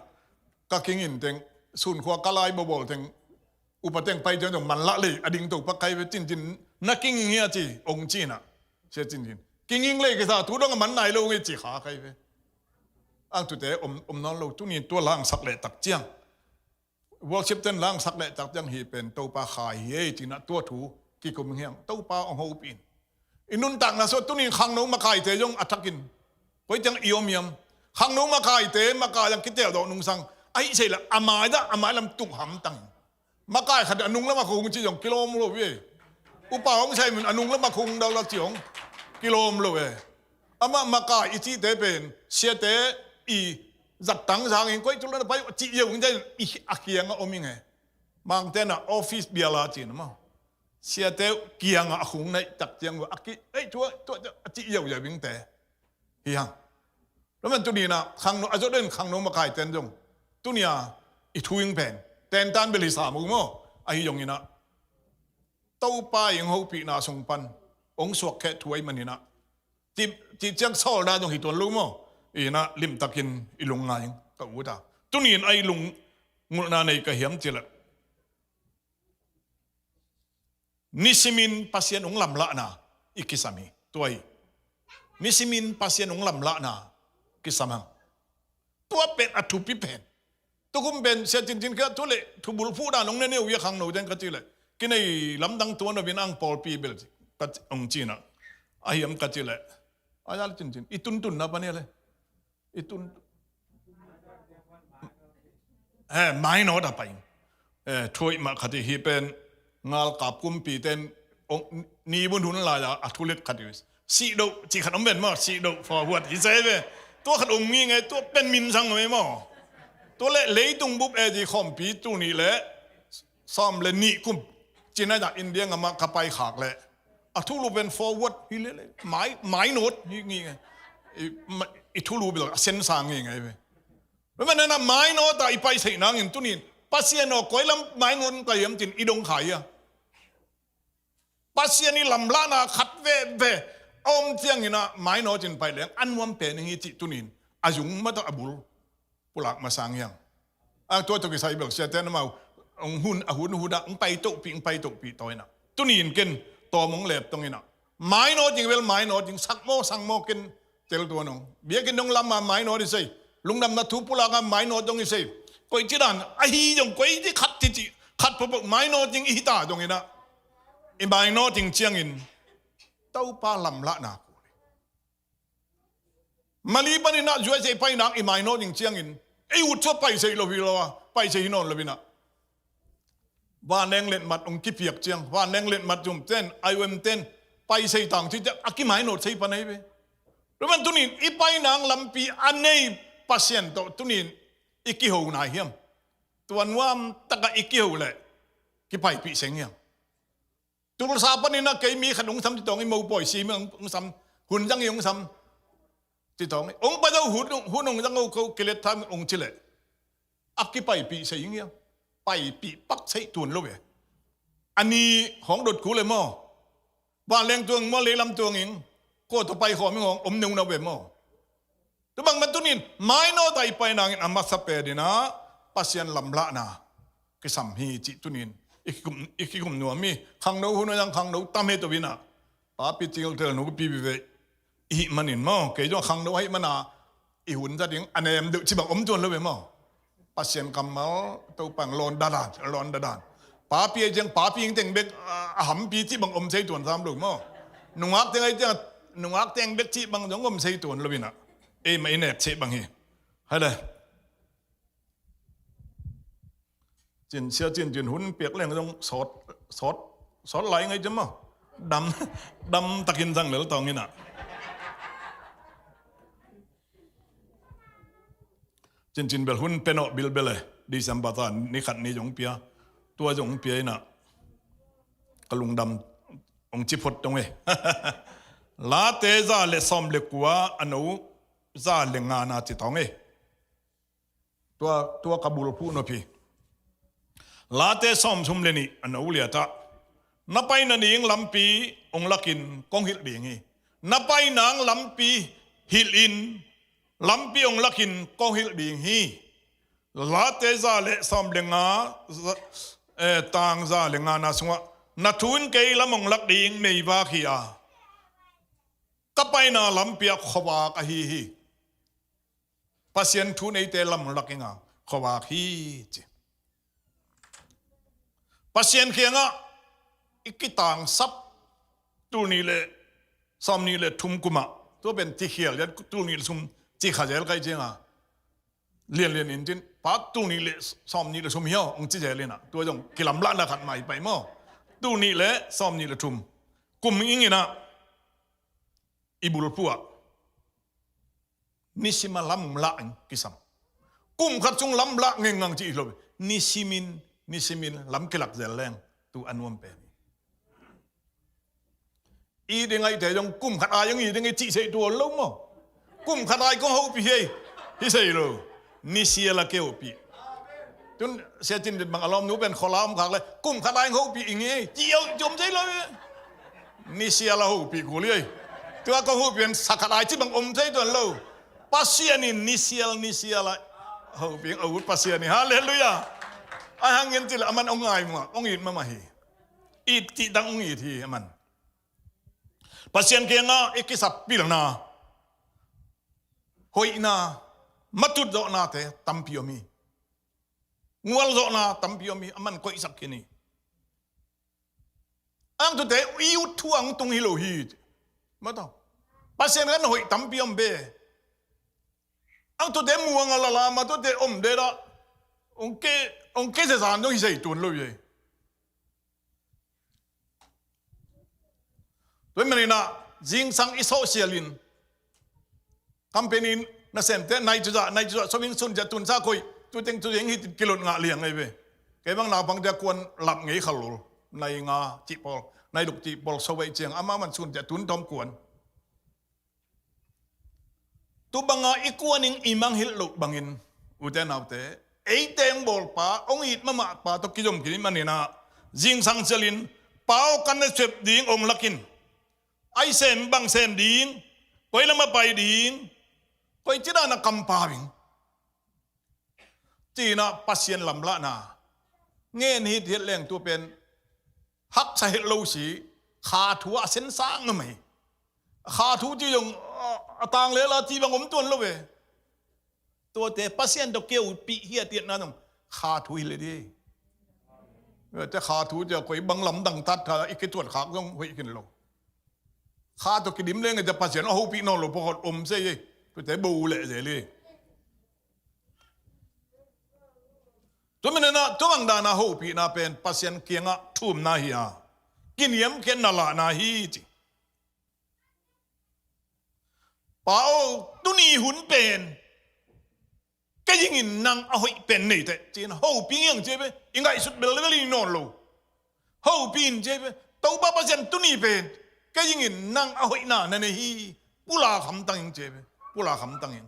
ก็กิงินเต็งสุนขวากะลายบ่เต็งอุปเต็งไปจนมันละเลยอดิ่งตุกปักไก่ไปจินนักกิงเฮียจีองจีน่ะเชื่อจินกิงเลยก็ซาทุดงมันไหนโลงจีขาใครไปอังตุเตอมนอนโลตุนี่ตัวล่างสักเละตักเจียงวอลชิปเต้นล่างสักเละตักเจียงฮีเป็นตัวปลาขายเฮจีน่ะตัวถูกิกุมเฮียงตัวปลาองหูปินอินุนตักนะส่วนตุนี่ขังน้องมาขายเตยงอัฐกินไว้จังอิอมยมขังน้องมาขายเตมาขายยังคิดเตะดอกนุ่งสังไอ้เสละอามายลำตุกหำตังมาขายขัดอนุงแล้วมาคงจีจงกิโลมโลเวอุปาของใช่เหมือนอนุงแล้วมาคงดาวละจีจงกิโลมโลเวอามาขายอีจีเตเป็นเสียเตอีจัดตั้งสร้างเองก็จุลนไปจีเยี่ยงใจอีอาเกียงอมิงไงบางเต้นออฟฟิศเบียร์ลาจีนมั้งเสียเตเกียงอาคงในจักเจียงว่าอากิเอ้ยตัวจีเยี่ยงอย่าวิ่งแต่เฮียงแล้วมันตัวนี้นะขังโนอาจจะเดินขังโนมาขายเต้นจงตัวนี้อีทุ่งแผ่นเต้นตันเบลิสามุงมั้งไอ้ยงนี่นะเต้าป้ายังหูปีนาส่งปันองสวกแค่ถวยมันนี่นะจีเจียงโซ่ได้ตรงหิตัวลุงมั้งอีนะลิมตะกินอีลุงงายก็อุตาตัวนี้ไอ้ลุงมุนาในก็เหี่ยมจีละนิสิมินภาษาองลำละนะอีกิสามีตัวอีนิสิมินภาษาองลำละนะกิสามังตัวเป็นอัตุปิเป็นตัวกุมเป็นเสียจริงๆก็ตัวเละทุบุลฟูดานองเนี่ยวิ่งขังโนเดนก็จีเลยกินไอ้ลำดังตัวนั้นเป็นอังปอลปีเบลก็องจีน่ะไอ้ยมก็จีเลยอาจารย์จริงๆอีตุนนะปะเนี่ยเลยอีตุนไม่นอดไปช่วยมาคดีฮีเป็นงาลกับกุมปีเต็นนี่บุญทุนลายอะทุเรศคดีสีดจีขนมเป็นมั้งสีดฟอร์เวิร์ดอีเซ่เว้ตัวขนมงี้ไงตัวเป็นมินซังไหมมั้งตัวเละเลยตุงบุบจีคอมปีตัวนี้แหละซ้อมเลยนี่กุมจีน่าจากอินเดียงมาขับไปขากเลยทุลูเป็นฟอร์เวิร์ดฮีเลยไม้โน้ตงี้ไงทุลูเป็นเส้นสางงี้ไงเว้แล้วมันนั่นไม้โน้ตแต่ไปใส่นางอย่างตัวนี้ปัสเซียนอก้อยลำไม้โน้ตก็ยังจินอีดงไข่อะปัสเซียนี่ลำล้านาขัดเว่อมเจียงนี่นะไม้โน้ตจินไปเลี้ยงอันวมเป็นอย่างนี้จิตัวนี้อายุงมาต้องอบุลปุลักมาสร้างยังตัวตัวกิใส่แบบเสียแต่น้ำมาหุ่นหุ่นไปตกปีตัวน่ะตัวนี้กินตัวมงเล็บตรงนี้น่ะไม้โน้ตจิงเวลไม้โน้ตจิงสังโมกินเจลตัวน้องเบี้ยกินน้องลำมาไม้โน้ตดิสิลุงดำนัทุปุลักไม้โน้ตตรงนี้สิก้อยจีดันไอ้ฮีจงก้อยที่ขัดพบไม้โน้ตจิงอีตาตรงนี้นะไอ้ไม้โน้ตจิงเชียงอินเต้าปลาลำละนามาลีปันนี่นะช่วยใส่ไปนักไอ้ไม้โน้ตจิงเชียงอินไอ้อุดชอบไปใส่เราวิลาวะไปใส่หินนเราวินะว่าแนงเล่นมัดองค์กิเปียกเชียงว่าแนงเล่นมัดจุ่มเต้นไอเวมเต้นไปใส่ต่างที่จะอากิไม้โน้ตใส่ปนไหนไปแล้วมันตัวนี้อีไปนังลำปีอันนี้ปัสเซียนตัวนี้อีกิหูนายเฮียมตัวนั้นว่าตะกะอีกิหูเลยกิไปปีเสียงเฮียมตัวภาษาปนนี่นะเกยมีขนมทำที่ตองไอ้หมูปล่อยซีเมืองซ้ำหุ่นจังยงซ้ำที่ตององค์พระเจ้าหุ่นองค์จังเขาเกล็ดทำองค์ชิเลอักกิไปปีเสียงเฮียมไปปีปักใส่ตุนลูกเอ๋อันนี้ของดดกูเลยมั้งว่าแรงตัวมั้งเลยลำตัวเองก็ต่อไปขอไม่งงนุ่งนาเวมั้งแต่บางมันตัวนี้ไม่โน้ตไอไปนางอามาสเปดีนะปัสยันลำละนะก็สัมหีจิตัวนี้อีกกลุ่มหนัวมีขังโน้หุ่นยังขังโน้ตามเหตุวินะป้าปิจิลเทอร์หนูก็ปีบิเวอีมันนี่มั้งเกี่ยวกับขังโน้ให้มันนะอีหุ่นจะดิ้งอันเอ็มดูที่บางจวนเลยมั้งปัสยันกำมาตัวปังลอนดาดานป้าปียังป้าปียังแต่งเบกหำปีที่บางใช้ตัวซ้ำหรือมั้งนุ่งอักแต่งไอ้เจ้านุ่งอักแต่งเบกที่บางจงใช้ตัวเลยนะไม่แน่เชบางทีให้เลย จินเสียจินหุ่นเปียกเล่งต้องสดไหลไงจ๊ะมั้งดำตะกินสั่งเหลือตองนี่น่ะจินเบลหุ่นเป็นอบิลเบลเลยดิสัมปทานนี่ขัดนี่จงเปียตัวจงเปียน่ะกลุงดำองจิพดตรงเอลาเตซาเลซอมเลกัวอนุซาเลงานาจิตองเอตัวกบูลพูนอพีลาเตซอมชุมเลนีอนุเลียตะนับไปนันเองลำปีองลักินกองหิลเดียงนับไปนางลำปีหิลอินลำปีองลักินกองหิลเดียงฮีลาเตซาเลซอมเลงาตางซาเลงานาสงะนัทุนเกยลำองลักเดียงในวาคีอาก็ไปนาลำเปียขวากะฮีปัสยันทุนไอเตลำลักเองาขวากฮีจิปัสยันเคียงอ่ะอีกต่างซับตัวนี้เลยซอมนี้เลยทุ่มกุมะตัวเป็นที่เขียนยันตัวนี้ซุ่มจีขาเจลกันจริงอ่ะเรียนอินจินปัดตัวนี้เลยซอมนี้เลยซุ่มเหี้ยองจีเจลินะตัวจงกิลำละนะขัดใหม่ไปมั่วตัวนี้เลยซอมนี้เลยทุ่มกุมอิงนะอิบุลปัวนิสิมาลำละกิสัมกุมขัดจงลำละเงงังจีอีกเลยนิสิมินลำกิลักเจลแรงตัวอันวมเป็นอีเด้งไงแต่ยังกุมขัดอายังอีเด้งไงจีเสยตัวล้มอ่ะกุมขัดอาก็เขาปีเฮที่เสยโลนิเซียละเกี่ยวปีจนเสียจินบางอารมณ์นู้เป็นขอลามขักเลยกุมขัดอาเขาปีอย่างงี้เจียวจมใจเลยนิเซียละเขาปีกูเลยตัวก็เขาเป็นสักขัดอาที่บางอมใจตัวโลปัสเซียนี่นิเซียละเขาปีอาวุธปัสเซียนี่ฮาเลลูยาไอ้หางเงินจิละมันองไงมั้งองอิดมาฮีอีดจีดังองอิดทีมันปัสยันเกียงอ่ะเอกสับปีหลังนาหอยนามัตุดโดนาเตตัมพิโอมีงวลโดนาตัมพิโอมีมันก็อิสักกินีอังตุเตอิวทัวงตุงฮิโลฮีมาต่อปัสยันกันหอยตัมพิโอมเบอังตุเตมัวงลาลามาตุเตอมเดระองเกษสารต้องฮิเซตุนเลยด้วยมันนะจิงสังอิโซเชียลินคำเป็นน่าเสมเตนายจุดสวิงสุนจะตุนซาคุยตัวเต็งฮิตกิโลงาเลียงไงเว้แกบางนาบางจะควรหลับไงขลุลในงาจิปอลในลูกจิปอลสวัยเจียงอามามันสุนจะตุนทอมกวนตัวบางาอีกวนอิมังฮิลลุบังินอุเทนเอาเตไอเต็งบอลป้าองอิดมาป้าตกิจมกินมันนี่นะจิงสังเซลินป้ากันเนเจ็บดิ่งองลักินไอเซมบังเซมดิ่งคอยละมาไปดิ่งคอยจีน่านักกำปาบิงจีน่าปัสยันลำละนาเงี้ยนี่เทียนแรงตัวเป็นฮักใส่โลสีขาถัวเส้นสร้างไหมขาถัวที่ยงต่างเลยละที่บางผมตัวนั่นเลยตัวเตะปัสยันตะเกียวปีเฮียเตียนนั่นขาถัวเลยดิแต่ขาถัวจะคอยบังลำดังตัดถ้าอีกตัวขาต้องคอยขึ้นลงข้าตัวกิดิมเล่งจะปัสยันเอาหูปีนอนหลบพออมเสียตัวแต่บูเละเลยตัวมันน่ะตัวบางดานาหูปีน่าเป็นปัสยันเกียงะทุ่มนาฮีอากินเยี่ยมเขียนนาลานาฮีจิป้าตุนีหุ่นเป็นก็ยิ่งนั่งเอาให้เป็นนี่แต่จีนหูปียังเจ็บยังไงสุดเบลล์นอนโลหูปีนเจ็บตัวป้าปัสยันตุนีเป็นก็ยิ่งนั่งเอาไว้หน้านั่นเองปุลาคำตั้งยังเจ็บปุลาคำตั้งยัง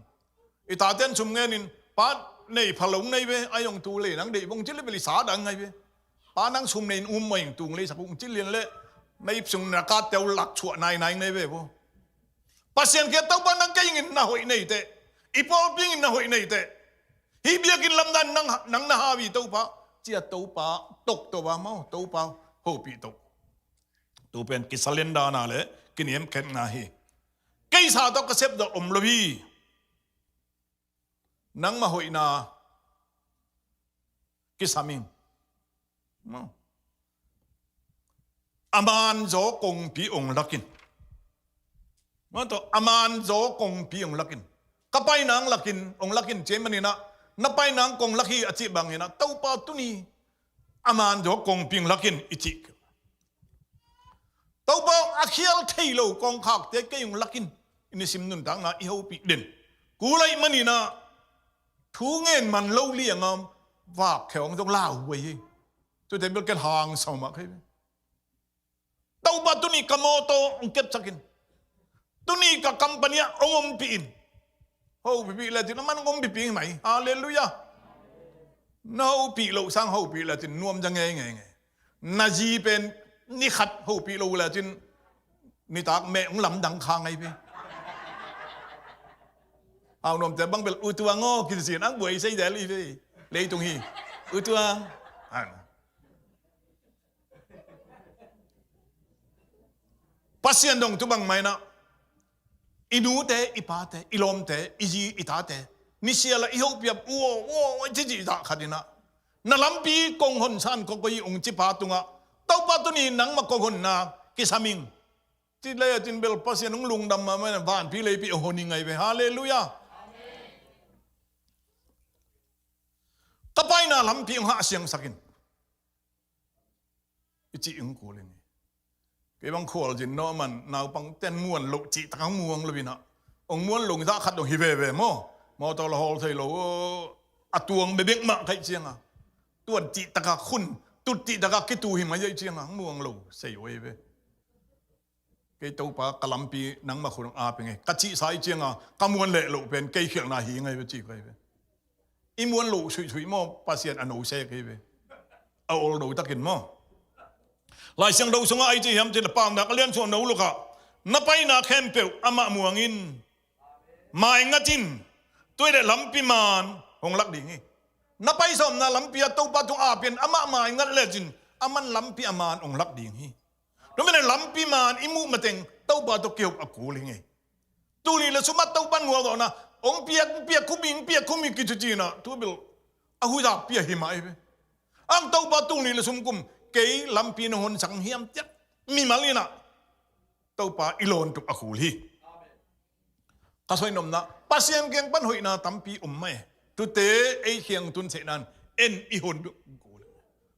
อีตาเต้นชุมเงินป้าในพลงในเว้ไอ้ยงตูเลยนังเด็กวงจิลเลยไปสาดังไงเว้ป้านั่งชุมในไม่ยังตูเลยสักวงจิลเลียนเลยไม่ชุมนักการเตวหลักชั่วนายในเว้พวกปัสยันเกี่ยวกับป้านั่งก็ยิ่งน่าหอยในเตะอีพอปิ้งน่าหอยในเตะฮีเบียกินลำดันนั่งน่าฮาวีตัวป้าเจียตัวป้าตกตัวป้าเมาตัวป้าโหปีตกตัวเป็นกิสเลนดานาเลยกินเยี่ยมแค่ไหนกิสาตอกเซฟดอมลบีนังมาหอยนากิสามิงอามานโจกงปีองลักินมันตัวอามานโจกงปีองลักินก็ไปนังลักินองลักินเจมันนี่นะนับไปนังกงลักีอจิบังนี่นะตัวป้าตุนี อามันจกงปิงลักินอิจิตัวบอกอาเคียลเทโลกองขากเตะก็ยังลักินอินิสิมนุนต่างนะอีเขาปีเด่นกูเลยมันนี่นะทูเงินมันเล่าเลี้ยงว่าแขวงต้องล่าไว้จุดเด่นเป็นการห่างสมัครให้ตัวบ้าตัวนี้กโมโตองเก็บสักินตัวนี้กับกัมปานีองค์ปีนเฮาปีละที่นั่นมันองค์ปีนไหมฮาเลลูยาน้าปีโลสร้างเฮาปีละที่นวมจะไงนาจีเป็นนี่ขัดเฮาปีโลละที่นี่ตากแม่องลำดังคางไงพี่เอานมแต่บางเป็นอุตัวงอกินเสียนักบวยใส่เดลี่พี่เลยตรงนี้อุตัวปัสยันดงทุบังไม่นะอินูเตอิปาเตอิลอมเตอิจีอิตาเตนิเชียละอิฮอปีบโอ้จิจิตาขัดินะนั่นลำปีกงหนชันก็อีองจิปาตุงะเต้าปาตุนีนังมากงหนนากิสามิงที่เลยจินเบลปัสยันงลุงดำมาไม่นะบ้านพี่เลยพี่โอโหนิงไงไปฮาเลลูยาตะไปน่ะลำปีองหาเสียงสักินอิจิองกูเลยเก็บบังขวลจินโนมันนาวปังเต้นม้วนลุจิตะกังม่วงเลยพี่นะองม้วนลุงตาขัดองฮิเวมอตอละฮอลไทยโลอตวงเบกมาใครเชียงตัวจิตะกะคุณตุจิตะกะกิตูหิมาเยเชียงม่วงโลเสียไว้เว้เกยตัวปากลำปีนังมาคนอาเป็นไงกัจจิสายเชียงกำมวนเละโลเป็นเกยเขียงนาหีไงเว้จีไงเว้อีมวนโลชุยมอปาเซียนอนุเซกเว้เอาโลตะกินมอหลายเสียงเราสงไอจีhemจะปามนักเลี้ยงส่วนนู้ลูกอะนับไปนักเข้มเปียวอามาม่วงินมาเองจินตัวเด็กลำปีมานหงลักดิ่งนับไปสมนะลำปีตัวปัตุอาเป็นอามามาเองเลจินอามันลำปีอามานหงลักดิ่งแล้วไม่ได้ลำปีมานอิมุมาเต็งตัวปัตุเกี่ยวกับกูลิงตัวนี้ละสมัติตัวปันหัวก่อนนะองเปียกคุมิกิจจีนะตัวเบลอาหุยาเปียหิมะเอเบอังตัวปัตุนี้ละสมกุมเกยลำปีนหนสังเฮียมเจ็บมีมาลีนะตัวป่าอิโลนตุกอาคูลีก็สวยนมนะปัสยังเก่งปันหอยนาตั้มปีไม่ตุเตไอเขียงตุนเสนันเอ็นอิฮนตุกูเลย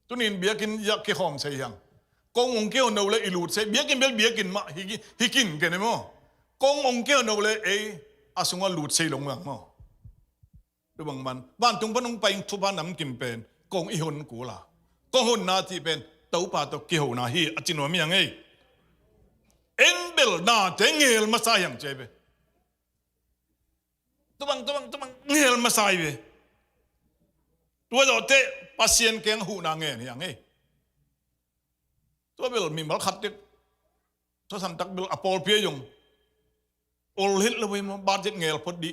ตุนินเบียกินยาเกี่ยวหอมใช่ยังกงองเกี่ยวนูเลยอิลูดเสเบียกินมาฮิกินกันเนี่ยมั้งกงองเกี่ยวนูเลยไออาสุงว่าลูดเสลงเมืองมั้งดูบางมันบ้านตรงพนงไปทุบบ้านน้ำกินเป็นกงอิฮนกูล่ะก็หุ่นนาที่เป็นตัวป่าตัวเกี่ยวนาฮีอจินวมีอย่างไงเอ็นเบลนาเจงเงลมาใส่ยังเจ็บตัวบังเงลมาใส่เบตัวเราเตะปัสยันเก่งหูนางเงยอย่างไงตัวเบลมีมัลขัดเด็กตัวสันตักเบลอปอลเพียยงโอลฮิตเลยมันบาดเจ็บเงลพอดี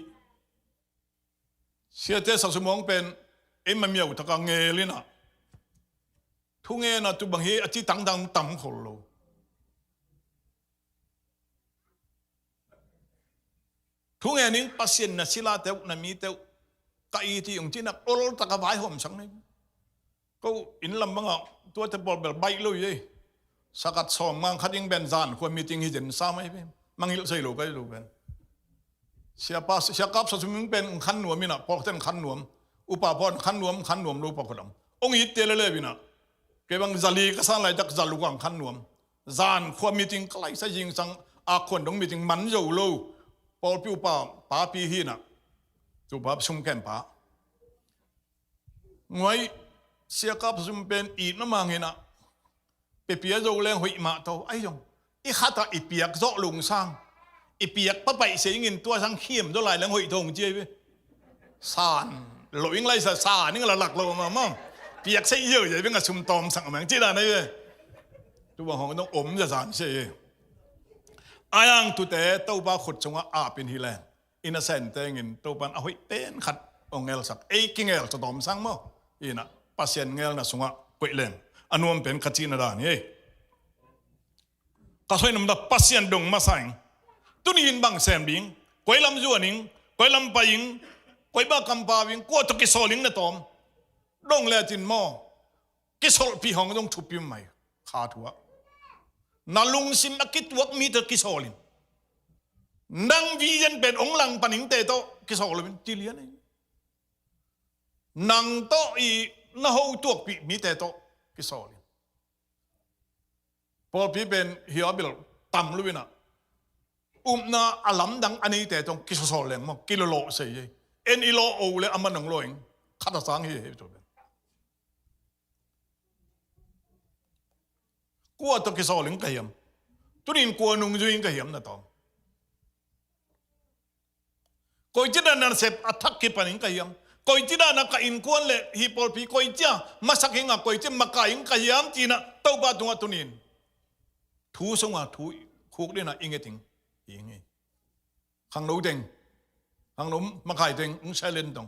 เสียเตะสัตว์สมองเป็นเอ็มมันมีอยู่ตะกังเงลินะทุกเงินนะตุบังเฮอจิตังต่ำขลโลทุกเงินนี้ปัสยันนะศิลาเตวนามีเตวกายที่องค์จีนักโอลตะกบายหอมสังนี่ก็อินลำบังอ่ะตัวเตบอลแบบใบลุยเลยสกัดสองมังคัดยิงเป็นจานควรมีติงหิจินซ้ำไหมพี่มังหิลใส่โลก็ได้โลเป็นเสียปัสเสียกับสุดมึงเป็นขันหนวมมีนะพอเต้นขันหนวมอุปาพรขันหนวมรูปปกติองค์อิตเตลเลยพี่นะเก็บบังจารีก็สั่งอะไรจากจารุกังขันหนวมจานควรมีติงใครใส่ยิงสังอาคนต้องมีติงมันโยโลพอพิวป้าปีฮีน่ะจูบชุ่มแก้มป้างวยเสียกับชุ่มเป็นอีน้ำมังเห็นนะเปียโจแรงหุยมาโตไอ้ยงอีข้าตาอีเปียกโจลงสร้างอีเปียกป้าไปเสียเงินตัวสังเขียมตัวไหลแรงหุยทงเจี๊ยบสานหลอยไรสานนี่เราหลักเรามามั่งเปียกใส่เยอะใหญ่เป็นกระชุ่มตอมสั่งแมงจีน่าได้เลยตัวของต้องอมจะสานเสียอายังตุเตะตัวบ้าขุดจงว่าอาเป็นฮีแลนอินเซนเตงินตัวปันเอาไว้เต้นขัดองเงลสักไอ้กิงเงลจะตอมสั่งมั้งอีน่ะปัสยันเงลน่ะสงว่ากุยเลนอันนู้นเป็นขจีนดานี่ก็ช่วยนำดับปัสยันดงมาสั่งตุนีนบังเซนบิงกุยลำจวนนิงกุยลำไปยิงกุยบ้ากำปาวิงกัวตุกิโซลิงน่ะตอมดงเลจินมอกิโซลปีหองต้องทุบยิ่มใหม่ขาดหัวนาลุงซิมอกิตวกมีเตกิโซลินนังวียันเป็นองหลังปนิงเตโตกิโซลินจิเลียนนังโตอีนาหูตัวปีมีเตโต กิสอลิพอพี่เป็นเฮียบิลต่ำลุยนะนาอลัมดังอันนี้แต่ตรงกิสอลเลยมั้งกิโลโลเสียเอ็นอิโลโอเลยอามันหนังลอยขัดสังเฮียตัวเป็นกัวตัวกิสอลิงกะเหียมตัวนี้กัวนุ่งจุยงกะเหียมนะตองคอยจีดานันเซปอัฐกิปันิงกะเหียมคอยจีดานักอินกวนเลยฮิปอลพีคอยจ้ามาสักหิงอ่ะคอยจีมาไก่อิงกะเหียมจีน่ะเต้าบาตัวตัวนี้ทูสงอ่ะทูคุกเนี่ยนะอิงเอติงอิงเอขังโนเต็งขังโนมาไก่เต็งอุ้งใช้เลนตอง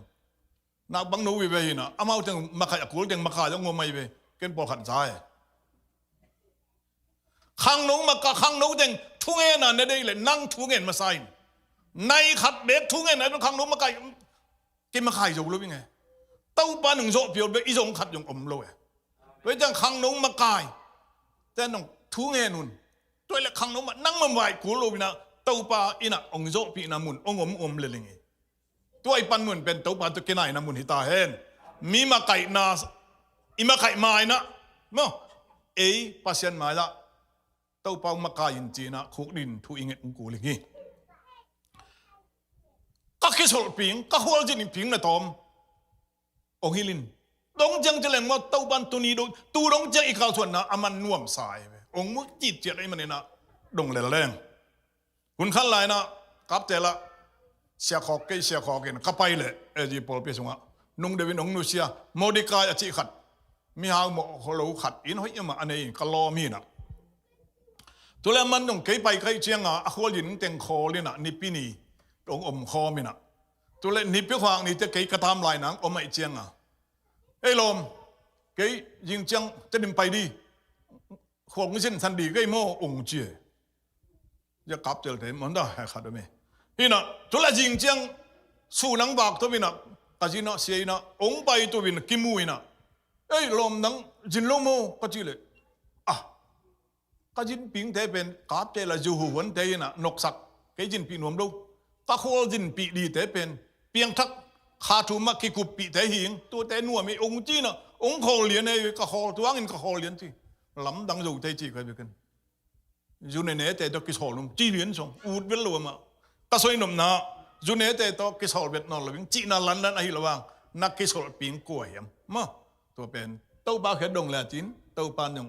นักบังโนวิเวหินะอามาเต็งมาไก่กูเต็งมาไก่แล้วงงไม่เวเกินปอขัดใจขังโนมาก็ขังโนเต็งทุ่งเงินน่ะเนี่ยได้เลยนั่งทุ่งเงินมาใส่ในขัดเบ็ดทุ่งเงินไหนเป็นขังโนมาไก่กินมาไก่อยู่รู้ยังไงเต้าปลาหนึ่งโซ่เปียวไปอีสงขัดอย่างอมโลยไว้จังขังโนมาไก่แต่น้องทุ่งเงินนุ่นตัวเล็กขังโนมานั่งมาไหวกูรู้นะเต้าปลาอินะองโซ่ปีนามุนองอมเลยไงตัวไอ้ปันมุนเป็นเต้าปลาตัวกินไหนนามุนหิตาเห็นมีมาไก่นาอีมาไก่ไม้นะมั้งปัสยันไม้ละเต้าปลามาไก่ยินจีนะคุกดินทุอิงเงินกูเลยงี้ก็คิดสลปิงก็หัวจินปิงนะตอมองฮิลินดงจังจะเล่นว่าเต้าบันตัวนี้ดูดงจังอีกข่าวส่วนนะอามันน่วมสายองมุกจิตเจียดไอ้มันเนี่ยนะดงแรงคุณขั้นไรนะกับแต่ละเสียขอเกยเสียขอเกนก็ไปเลยจีปอลเปียสงะนุ่งเดวินองนุเซียโมดิกายอจิขัดมีหางโมโหลูขัดอินหอยมาอันนี้ก็รอมีนะตัวแล้วมันต้องเกยไปเกยเชียงอ่ะหัวหินเต็งคอเลยนะนิปินีองอมคอมีนะตัวเล่นนิพิควางนี่จะเกยกระทำลายหนังอมไม่เจียงอ่ะไอ้ลมเกยยิงเจียงจะดิ่มไปดีขวงเส้นสันดีเกยโมองเจียจะกลับเจอเต็มมันได้ขัดไหมพี่นะตัวละยิงเจียงสู้นังบากตัวพี่นะกะจินะเสียนะองไปตัวพี่นะกิมุยนะไอ้ลมนังจินลงโมก็จีเลยอ่ะกะจินปิงเทเป็นกลับเจอละจูหัวเทนะนกสักเกยจินปีนวมดูก็ควรจินปีดีแต่เป็นเพียงทักขาทูมักกิกุปปีแต่หิงตัวแต่นัวมีองจีนะองคอเลียนไอ้ก็คอตัวงินก็คอเลียนที่ลำดังอยู่ใจจีกันไปกันอยู่ในเนื้อแต่ตัวกิสอลมจีเลียนส่งอูดเวลลมาก็สวยหนุ่มนะอยู่ในแต่ตัวกิสอลเวทนอลวิ่งจีน่าลันนั้นไอ้ระวังนักกิสอลปิงกล้วยยำมาตัวเป็นเต้าบ้าเขียดงแลจินเต้าปานอย่าง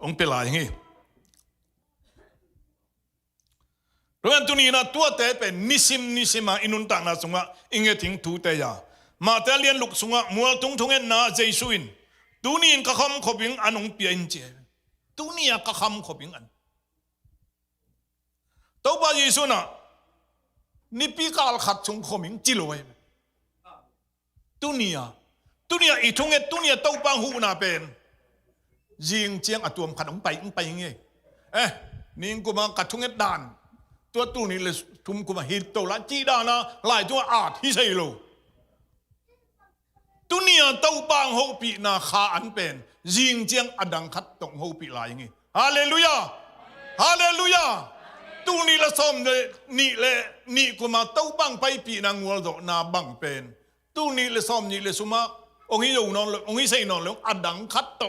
องเปลายอย่างงี้เรื่องตัวนี้นะตัวแต่เป็นนิสิมาอินุนต่างนะสงะอิงเกติงทูแต่ยามาแต่เลียนลุกสงะมัวตุงเงินนาเจสุอินตัวนี้ก็คำขบิงอันองเปียนเจตัวนี้ก็คำขบิงอันตัวบายิสุนะนิพิกาลขัดสงขมิงจิโลไว้ตัวนี้อีทุงเงินตัวนี้ตัวปังหูนาเป็นยิงเจียงอัตัวมขัดองไปยังไงนี่กูมากัดทุงเงินด่านตัวตู้นี้เลยทุ่มกูมาฮิตโตละจีดานะหลายตัวอาจที่ใช่โลตัวนี้เต้าบางโฮปีนาคาอันเป็นยิงเจียงอดังคัดตรงโฮปีลายอย่างงี้ฮาเลลูยาฮาเลลูยาตัวนี้ละซ้อมเลยนี่กูมาเต้าบางไปปีนางวัวดอกนาบังเป็นตัวนี้ละซ้อมนี่ละสุมาองค์อยู่นอนเลยองค์ใส่นอนเลยอดังคัดโต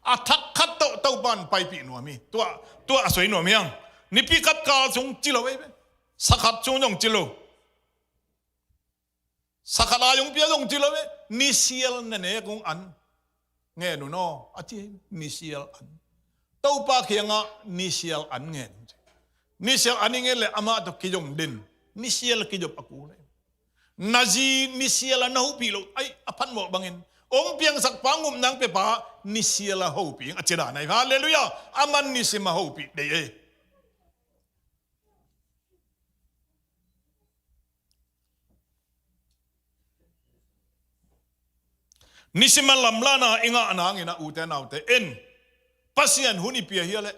อัทักคัดโตเต้าบ้านไปปีหนัวมีตัวสวยหนัวมียังนี่พี่กัดกาจงจิโลไว้สักขัดจงจิโลสักขัดายงเปียจงจิโลไว้นิเซียลนั่นเองกงอันเงี้ยหนูน้ออาจีนิเซียลอันเต้าปากเขียงอ่ะนิเซียลอันเงี้ยนิเซียลอันนี้เงี้ยเลยอามาตุกิจงดินนิเซียลกิจบอากูเลยนาจีนิเซียลน่าหูปีโลไอ้อภันหมอกบังเงินองเปียงสักปังงุมนังเปปะนิเซียลหูปีอาจารย์ไหนฮาเลลูยาอามันนิสิมาหูปีเดย์นิสิมาลำลานาอิงะนางอินะอูเตนเอาเตเอ็นปัสยันหุ่นอีเปียเฮียเลย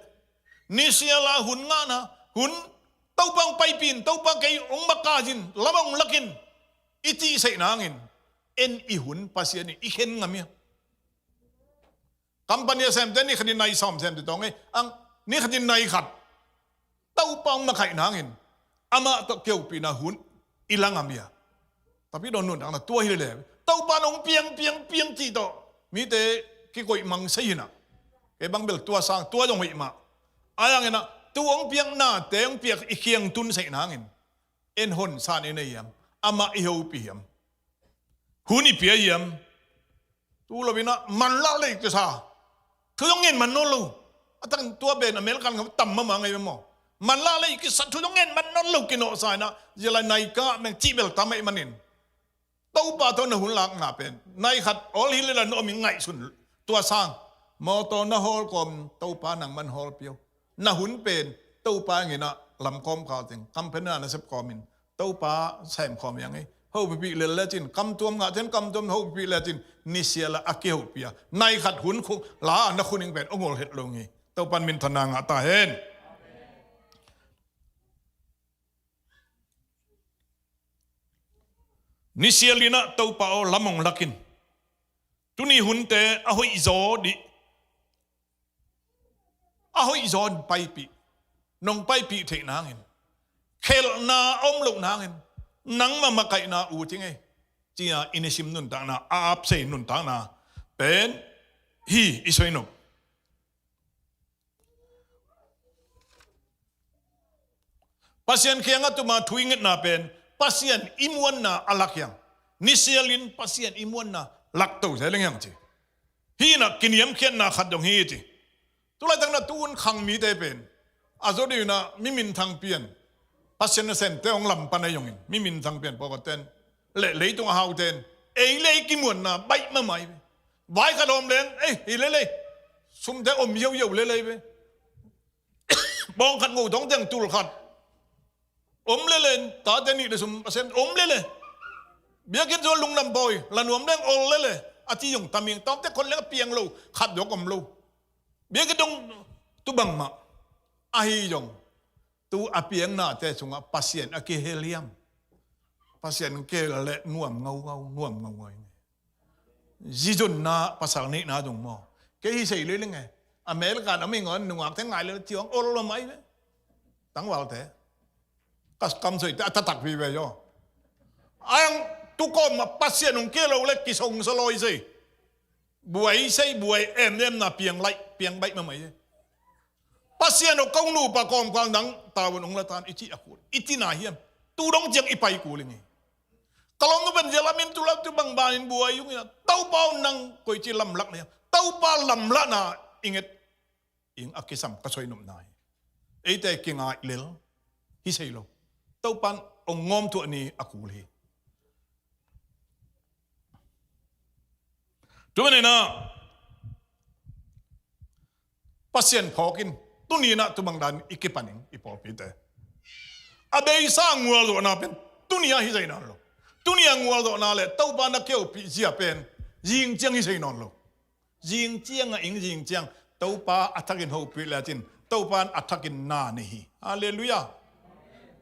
นิสิยาลาหุ่นงานะหุ่นเต้าปังไปปีนเต้าปังไกองมักกาจินละมังลักินอิติใส่นางอินเอ็นอีหุ่นปัสยันอีเข็นงามีกัมปันยาเซมเตนี่ขดินในซ้อมเซมติตองไงอังนี่ขดินในขัดเต้าปังมาไข่นางอินอามาตะเกียวปีนาหุ่นอีลังอามียแต่พี่โดนนุ่นอังนะตัวเฮียเลยเต้าปานองเปียงจีโตมีแต่ ki koi mang sei na ke bang bel tua sang tua dong hi ma ayang ena tuang piang na teng piak ikhiang tun sei nangin en hon san ene yam ama I ho piam huni pia yam tu lo bina man la le ke sa thu dong ngin man no lo atang tua ben American ngam tam ma ngai mo man la le ki sa thu dong ngin man no lo ki no sa na jela nai ka meng chi bel tam ai manin tau pa to na hun lak na pen nai khat ol hi le la no mi ngai sun tua sang mo to na hol kom tau pa nang man hol pio na hun pen tau pa ngi na lam kom ka ting kam pen na sep komin tau pa sem kom yang ai ho pi le le chin kam tuam nga chen kam tuam ho pi le chin ni sia la akeu pia nai khat hun khu la na khuning pen ongol het lo ngi tau pan min thana nga ta hen ni sia lina tau pa o lamong lakin tuni hun te a hoi zo di a hoi zo pai pi nong pai pi the na ngin khel na om lo na ngin nang ma makai na u ting ai chia inisim nun ta na ap sei nun ta na pen hi isoino pasien khianga tuma thuinget na pen pasien imuan na alakyang nisialin pasien imuan na lakto seleng yang chi hi na kiniam khian na khat dong hi chi tulai tang na tun khang mi te pen azodi na mimin thang pian pasien na sen te ong lam panay yongin mimin thang pian pokoten le tung hau ten ei le ki muan na bai ma mai vai ka dom leng hi le sum te om yo le be bong khat ngô dong teng tul khat om le len ta te ni de sum pasien om le bia kin zo lung nam boy la nuam deng ol le ati yong taming tom te kon le piang lo khat yo kom lo bia ke dong tu bang ma a hi yong tu apiang na te sunga pasien aki helium pasien ke le nuam ngau ngau jijun na pasal ni na dong mo ke hi sei le nge America na mi ngon nuam te ngai le tiong ol lo mai be tang wal te kas kam soi ta tak vi ve yo ang tu ko ma pasien ong ke lo le ki song so loi sei buai em na piang bai ma mai pasien o kong nu pa kom kwang dang tawon ong latan ichi akul iti na hiam tu dong jeng ipai kulingi kalong no ben jelamin tu la tu bang bain buai yung ina tau pau nang koi chi lam lak na tau pa lam la na inget ing akisam kasoi nom nai eite kinga lel hi sei lo tau pan ong ngom tu ani akul hi tu ne na pasien phokin tuni na tu bang dan ikipaning ipol pite abei sa ngwal do na pen tunia hi zai na lo tunia ngwal do na le tau ba na keu pi zia pen jing chiang hi zai non lo jing chiang a ing jing chiang tau pa athakin ho pi la chin tau pan athakin na ni hi hallelujah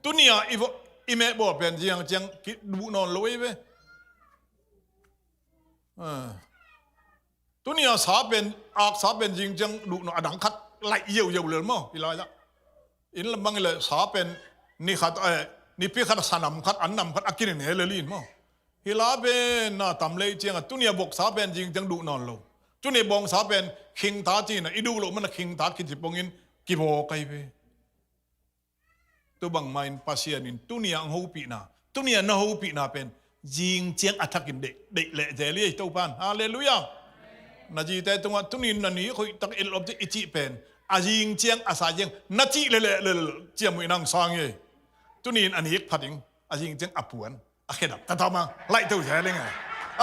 tunia ivo ime bo pen jing chiang ki du non lo be tunia sa pen jing chiang du no adang khat lại nhiều lớn mà thì nói đó in là bằng là xóa bên ni khát ni pi khát sanam khát ăn nằm khát akin nàyเลยลินmà thì lá bên na tầm lấy chiang à tu nia bọc xóa bên jing chiang đủ non lo tu nia bong xóa bên khinh thá chi na idu loมันkhinh thá kinh chỉ bong in ki bo kai be tu bằng main pasien in tu nia ang ho pi na tu nia na ho pi na bên jing chiang athakin de le jeli tu pan hallelujah na ji te tunga tunin na ni khoi tak el ob ichi pen ajing chiang asa jeng na chi le chiam mui nang sang ye tunin ani ek phating ajing chiang apuan akhedap ta tama lai tu je le ngai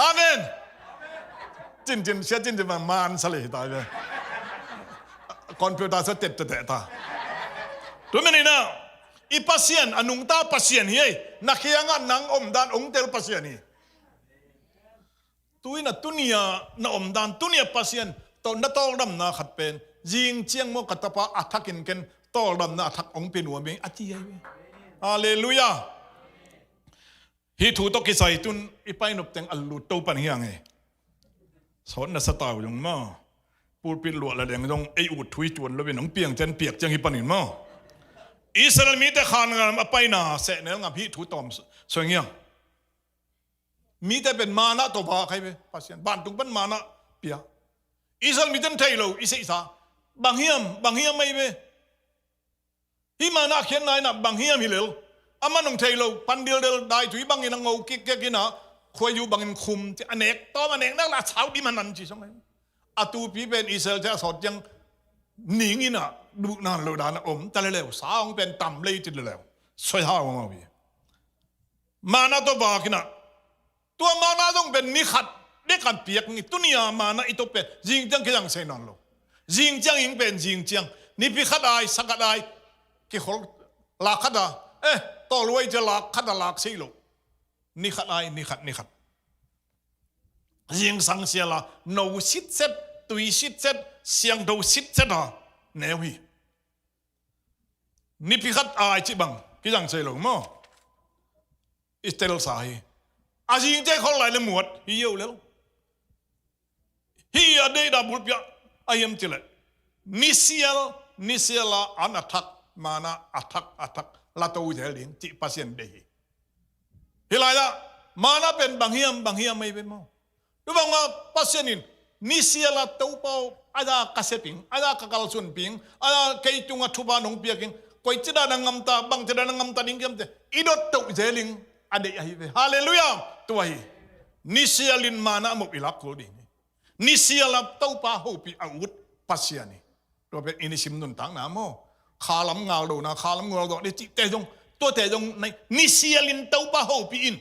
amen jin sia jin ma man sale ta le computer sa tet te ta tu meni na i pasien anung ta pasien hi na khianga nang om dan ong tel pasien hi tuin na tunia na omdan tunia pasien to na tol dam na khat pen jing chiang mo katapa athakin ken tol dam na athak ong pin wa me ati ai hallelujah hi thu to ki sai tun ipai nop teng allu to pan hiang e son na sataw jong ma pul pin lo la deng jong ei u thui chuan lo ben ong piang chen piak chang hi panin ma Israel mi te khan ngam apai na se nel ngam hi thu tom soingiang mi te ben mana to ba khai be pasien ban tung ban mana pia อีสังมิจันไทยโลอีเสสาบางเฮียมไม่เว้ฮิมานาเขียนนายนะบางเฮียมฮิเลลอามันองไทยโลปันเดียวได้ถุยบางอินังงูกิกกินะคอยอยู่บางอินคุมที่อเนกต่ออเนกนักละเช้าดีมันนั่นจีสมัยอาตูปีเป็นอิสราเอลจะสอดยังหนิงินะดูนั่นโลดานอมแต่เร็วสาวเป็นต่ำเลยจิตเร็วสวยหาวมาวีมานาตัวบากินะตัวมานาต้องเป็นนิขัดเด็กกันเปียกนี่ตุนียมานาอิโตเป็นจิงจังก็ยังเซนอนโลจิงจังยิงเป็นจิงจังนี่พิขัดได้สักได้กี่คนลาขัดต่อรวยจะลาขัดลาเสียโลนี่ขัดได้นี่ขัดยิงสังเสียละโนสิทธิ์เซตตุยสิทธิ์เซตเสียงดูสิทธิ์เซตแนวฮีนี่พิขัดได้จิบังกี่ยังเสียโลมั้งอิสเตลสายอาจิงใจเขาไหลเลยหมดเยี่ยวแล้วฮีอดีดับบุญพยาอายัมจิเลนิเซียลอันอัทักมานะอัทักลาตูเจลิงจิปัสยันเดฮีฮิไลละมานะเป็นบางเฮียมไม่เป็นมั้งดูบางว่าปัสยันินนิเซียลตูเปาอาจจะกษตรปิงอาจจะกัลสุนปิงอาจจะเกยตุงอัทุบานงเปียกิงคอยจะได้นังมตาบางจะได้นังมตาดิ้งเกมเตอีดอตตูเจลิงอดีตฮีเวฮาเลลูยาตัวฮีนิเซียลินมานะมุกอิลักโคดินิเซียลตูเปาหูปีอาวุธปัสยานีตัวเป็นอินิชิมนุนตังนะโมขาลำเงาดูนะขาลำเงาดูนี่แต่จงตัวแต่จงในนิเซียลินตูเปาหูปีอิน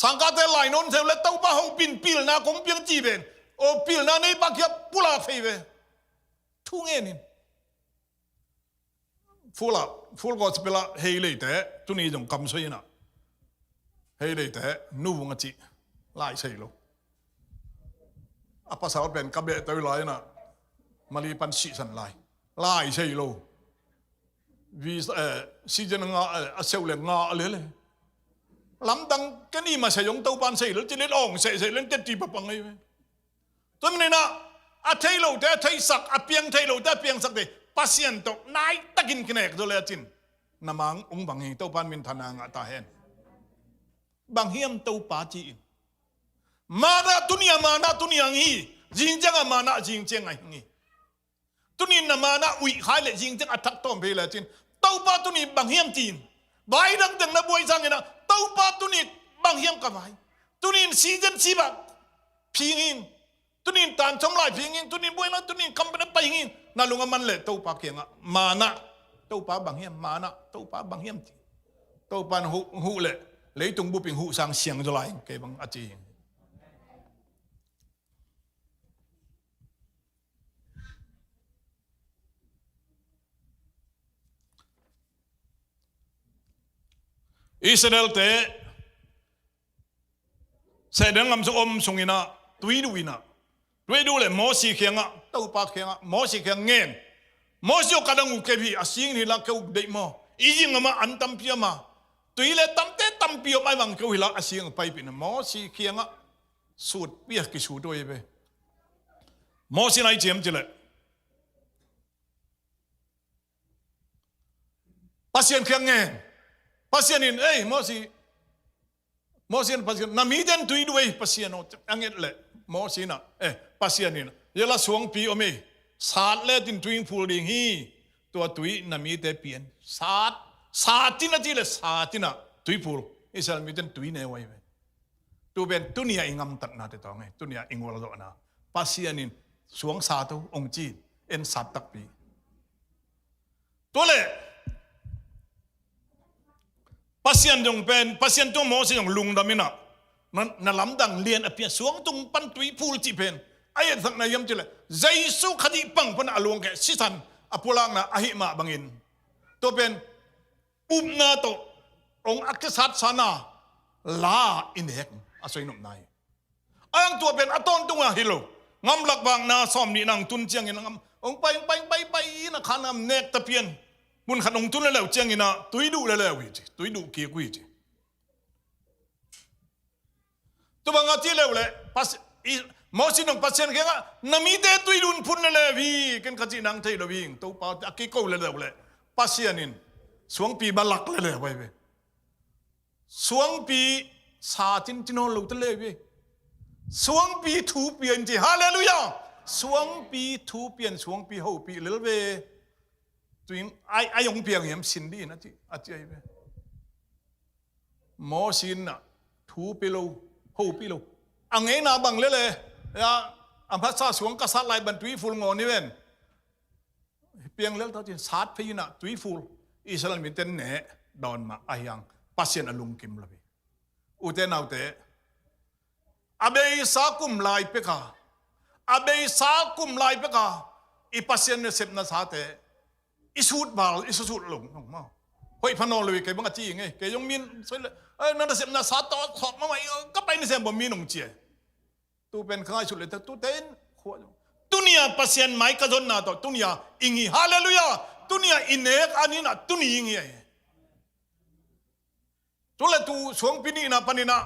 สังกัดไหลนนเซลเลตูเปาหูปีนปิลนะคงเพียงจีเป็นโอปิลนะในปักยับปุลาเฟเวทุ่งเงินฟูลก็จะเป็นละเฮเลยแต่ตุนี้จงคำสวยนะเฮเลยแต่นู่งจีไล่ใช่หรอภาษาเป็นกับเบตตัวลายนะมาลีปันสิสันไล่ใช่หรอวิสิจันงาเซลเลงาเลยลำดังกันนี่มาใช้ยงตัวปันใช่หรือจะเล่นอ่องใช่เล่นเต็มที่ปะปังไงตัวมันนะอาเทโลแต่เทสักอาเปียงเทโลแต่เปียงสักเดปัสยันโตนายตะกินกินเอกตัวเลจินนามังองบังเฮตัวปันมินธนางตาเห็นบังเฮียมตัวปาจีนมานะตุนียงี้จิงจังมานะจิงจังไงงี้ตุนีนมานะอุยหายเลยจิงจังอัตักต้มเพลจินตัวปาตุนีบังเฮียมจีนใบดังจังนับวยจังเงนะตัวปาตุนีบังเฮียมกับใบตุนีซีจันซีบักพิงินตุนีตานชมลายพิงินตุนีบวยนั้นตุนีคำเป็นไปงินนั่นลุงมันเลยตัวปาเกียงมานะตัวปาบังเฮียมมานะตัวปาบังเฮียมจีตัวปานหูเลยตรงบุปิงหูสังเสียงจะไหลเก็บังอาจีอิสราเอลเตะเสด็จงามสุอมสุงินะตุยดูวินะตุยดูเลยโมสีเขียงตัวปากเขียงโมสีเขียงเงินโมสีกระดังอุกเก็บอาศิงนี่ละเกี่ยวเด็กโมอีจิงมาอันตั้มเปียมาตุยเลยตั้มเตะตั้มเปียไม่บังเกี่ยวหิละอาศิงไปเป็นโมสีเขียงสูดเปียกกิสูดด้วยไปโมสีไหนเจียมจิเลยปัสยันเขียงเงินpasienin mosin pasien namiden tuidue pasieno anget le mosina pasienin yela suang pi ome sat le tin tuing phul ding hi to tui namite pien satina ti le satina tui phul isal miten tui ne wai tu ben tunia ingam tat na te tong tunia ingwal do na pasienin suang sa tu ong chi en sat tak pi to le pasien dong pen pasien tu mo se dong lung damina na lam dang lien apia suang tung pan tui phul chi pen ayat thak na yam chile jaisu khadi pang pan along ke sisan apulang na ahi ma bangin to pen na to ong akisat sana la inek asoi nom nai ang tu pen aton tunga hilo ngam lak bang na som ni nang tun chiang in ngam ong pai na khanam nek tapienมุนขันองตุนแล้วเจียงอินะตุยดูแล้ววิจิตุยดูเกี่ยวกุยจิตัวบางอาทิตย์แล้วเลยปัสมอสินองปัสเซนเก่งนามีเดตุยดุนพุ่นแล้ววิกันขจินังเทลวิงตัวป้าอักกิโก้แล้วเลยปัสเซียนินสวงปีบาลักแล้วไปไปสวงปีสาจินจินอนลุตเลยวิ สวงปีทูเปลี่ยนจีฮาเลลูยาสวงปีทูเปลี่ยนสวงปีเฮาปีเลเวตัวยิงไอยงเพียงเหี่ยมสินดีนะจีอาจารย์เวหมอสินน่ะทูปีโลเฮาปีโลอังเงนาบังเลยยาอัมพัสสาสวงกษัตริย์ลายบรรทุยฟูลงอนี่เว้นเพียงเลี้ยงเท่าที่ศาสตร์พี่น่ะทุยฟูลอิสลามมีเต็นเน่ดอนมาอายังปัสเซียนอลุงกิมละพี่อุเทนเอาเตอาเบยสากุมลายเปกาอาเบยสากุมลายเปกาอีปัสเซียนเนี่ยเสพนาสาเตอิสุดบาลอิสุดหลงน้องมาเฮ้ยพนอเลยแกบังจีไงแกยงมินสวยเลยนั่นเสพนาสาต่อถอดมาใหม่ก็ไปในเสพบ่มีหนุ่งเจียตูเป็นข้าชุดเลยแต่ตูเต้นขวดตุนียปัสเซียนไม่กระโดดนาต่อตุนียอิงฮีฮาเลลูยาตุนียอินเนกอันนี้นะตุนีอิงฮีตัวละตูสวงพินีนะปนินะ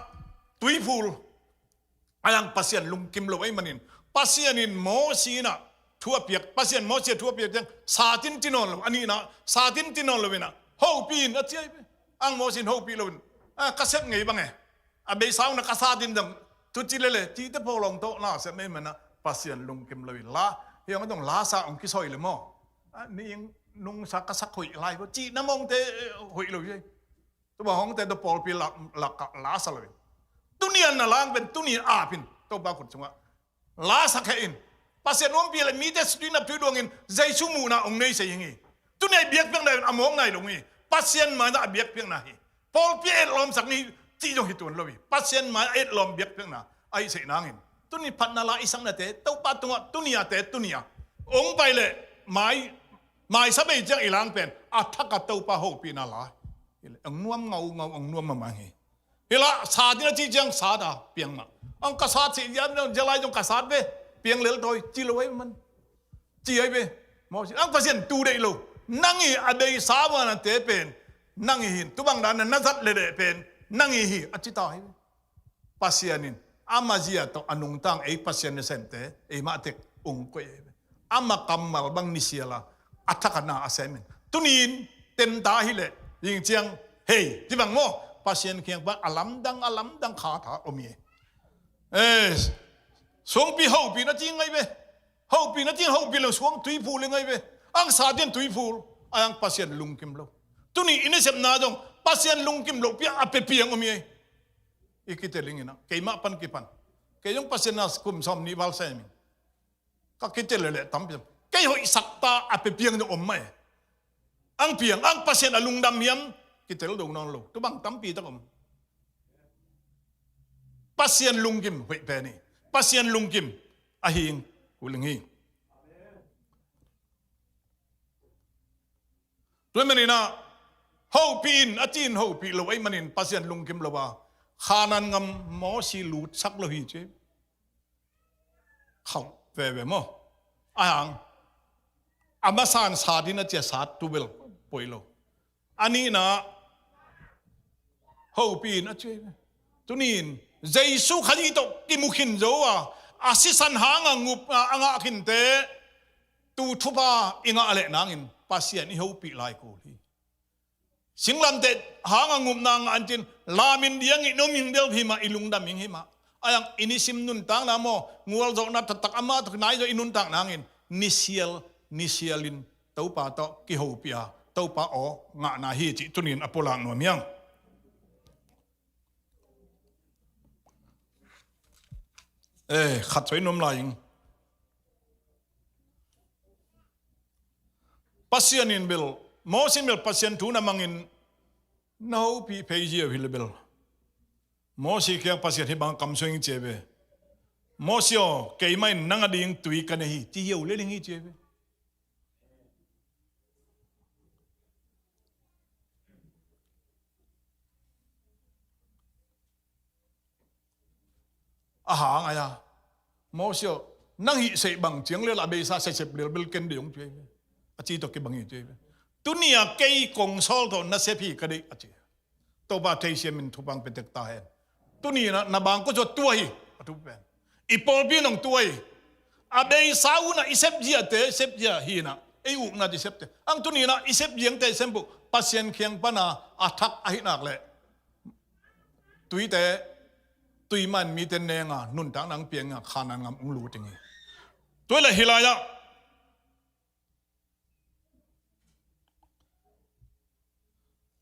ตุยฟูลอายังปัสเซียนลุงกิมโลไอ้มันินปัสเซียนินโมซีนะทั่วเปียกปัสเซียนโมซีทั่วเปียกยังสาตินตินอนอันนี้นะสาตินตินอนเลยนะเฮาปีนอะไรอังโมซินเฮาปีเลยกษัตริย์ไงบ้างไงอาเบสาวนะกษัตริย์ดินดังทุจิเลที่ตะโพลงโตน่าเสไม่เหมือนนะปัสเซียนลุงกิมเลยละยังไม่ต้องลาซาองคิซอยเลยมั้งนี่ยังนุ่งสักกษัตริย์หอยลายก็จีน้ำมองเตะหอยเลยตัวบอกของแต่ตัวปอลปีหลักลาซาเลยตุนียนน่ะล้างเป็นตุนียอาพินตัวบางคนจังว่าลาสักแค่อินปัสเซียนวงปีเลยมีแต่สตินับถือดวงอินใจชุ่มมูนะองค์นี้ใช่ยังไงตุนียเบียกเพียงใดอมองไหนลงนี้ปัสเซียนมาหน้าเบียกเพียงไหนปอลปีเอ็ดลมสักนี้จีจงหิตุนเลยปัสเซียนมาเอ็ดลมเบียกเพียงไหนไอ้เสนางินตุนีพัฒนาลาอิสังนั่นเตะตัวปัตตัวตุนียเตะตุนียองไปเลยไม่สบายจังอีหลังเป็นอัฐกะตัวปะโหปีนาลาองนวมเงาองนวมมาไม่เฮละสาดินจีจังสาดาเปียงมาองกษัตริย์สิยันจะไล่จงกษัตริย์เว้เปียงเหลือตัวจีเลยมันจีไอ้เว้มอสิองภาษาตูได้ลูนั่งอีอเดยสาวันเตะเป็นนั่งอีหินตุบังดานนั่นสัตเลยเดเป็นนั่งอีหิอจิตาให้ภาษานินอามาจีอาตอนุงตังไอ้ภาษาเนเซนเตไอ้มาเตกองก็เออามากัมมาบังนิเซียละอัฐกันนาอาเซมินตุนินเต็มตาฮิเลยิงเจียงเฮ้ยที่บังโมภาษาเคียงว่าอลัมดังขาถาอมีสวงปีเฮาปีนั่นจริงไงเว้เฮาปีนั่นจริงเฮาปีเราสวงตุยฟูเลยไงเว้อังสาเดียนตุยฟูอังภาษาลุงกิมโลตุนี่อินเสพนาดงภาษาลุงกิมโลเปียอเปเปียงอมีอีกทีลิงนะเกี่ยมาปันกี่ปันเกี่ยงภาษานัสกุมสอมนิบาลเซมิก็คิดเจริญเลยตั้มเปียงเกี่ยหอยสักตาอเปเปียงจะอมไหมอังเปียงอังภาษาลุงดำเฮียมคิดเจริญดงนอนโลตัวบังตั้มปีตะกมภาษาลุงกิมหอยเปนี่ภาษาลุงกิมอาหิงกุลิงหิงด้วยมันนี่นะเฮาปีนอาจีนเฮาปีเราไอ้มันนี่ภาษาลุงกิมเราว่าขานันงำหมอสีหลุดสักเลยเจ๊เขาเว่ๆมั้งอ่างอามาสานสาดินเจ้าสาตุเบลปอยโลอันนี้นะเฮาปีนเจ๊ตัวนี้เจสุขันยิโตกิมุขินโจวะอาศิสันหางงุบอ่างขินเตตูทุบะอิงอะไรนางอินภาษานี่เฮาปีไลกูลีสิงลันเตหางงุมนางอันจินลามินเดียงอินมิงเดียวพิมาอิลุงดามิงหิมาอายังอินิสิมนุนตังนาโมงัวลโจนัดตักอามาตักนายโจอินุนตังนางอินนิเซียลินเต้าป่าโตกิโฮปียเต้าป่าโองะนาฮีจิตุนินอโปลังนัวเมียงขัดสวยนมลายงปัสยานินเบลมอสินเบลปัสยันทูนามังอินนาหูปีเพย์เจียวิลเบลมอสิเคียงปัสยันที่บางคำสวยงเจ็บมอสิโอเกย์ไม่นั่งอดีงตุยกันฮีที่เหี้ยวเล่งฮีเจ็บอาหารอะไรมอสิโอนั่งฮีเสบังเจียงเลี้ยละเบซ่าเสพเลี้ยเบลเกนเดียงเจ็บอาจีตกเก็บังฮีเจ็บตุนียเกย์กงซอลตัวนัสเซพีก็ได้อาจีตัวบาเทเชียมินทุบังเป็นเด็กตาเห็นตุนีนะนับบางก็จะตัวฮีทุบเป็นอีปอลบีนองตัวฮีอาเบย์สาวนะอิเซปเจียเตเซปเจียฮีนะไออุกนะดิเซปเตอังตุนีนะอิเซปเจียงเตเซมบุปัสยันเคียงปนาอัทักอหินักเลยตุยเต ตุยมันมีแต่เนงอ่ะนุ่นตังนังเปียงอ่ะขานังงำอุ้งรู้จริงตัวละฮิลายะ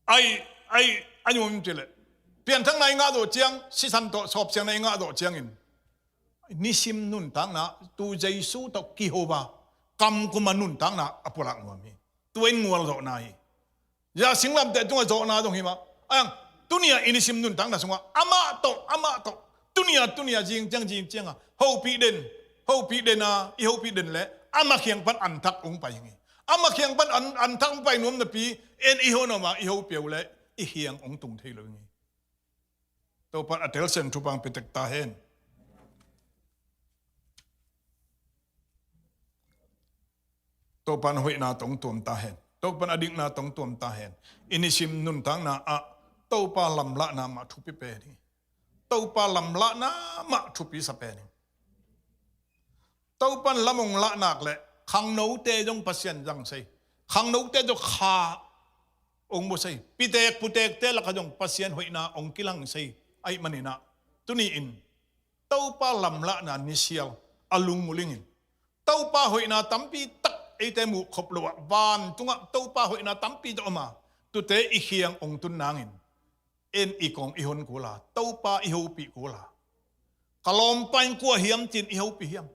ไอ้ยุ่งจริงเลยเปลี่ยนทั้งในงาโดเจียงสิสันโตสอบเสียงในงาโดเจียงอินนิสิมนุ่นตังนะตูเจสูตกิโฮบากำกุมานุ่นตังนะอภุรักงัวมีตัวเองงัวโดนายยาสิงลำแต่ตัวโดนาตรงหิมะอังตุนียอินิสิมนุ่นตังนะสงว่าอามาโตตุนียจริงจังอ่ะเฮาปีเด่นนะอีเฮาปีเด่นแหละอามาเขียงปันอันทักองไปยังไงอามาเขียงปันอันทักองไปนวมนะปีเอ็นอีเฮานมาอีเฮาเปียวแหละอีเขียงองตุงเทเลยไงตัวปันอัตเทลเซนทุบังเป็นตักตาเห็นตัวปันหวยนาตรงตัวตาเห็นตัวปันอดิกนาตรงตัวตาเห็นอินิสิมนุ่นตังนาอะตัวปาลำละนามาทุปิเปนี่ตัวปาลำละนามาทุปิสเปนี่ตัวปันละมงละนักเลยขังโนเตจงปัสยันจังใส่ขังโนเตจงขาองบุใส่ปิเตกปุเตกเตละขจงปัสยันหวยนาองกิลังใส่ไอ้มันนี่นะตุนีอินตัวปาลำละนานิเชียวอลุงมุลิงินตัวปาหวยนาตั้มปีตักไอ้เตมุขบลัวบานตุงะตัวปาหวยนาตั้มปีจะออกมาตุเตอีเขียงองตุนนางอินเอ็นอีกองอีหนกูลาตัวปาอีหูปีกูลากลอมไปกัวเฮียมจินอีหูปีเฮียม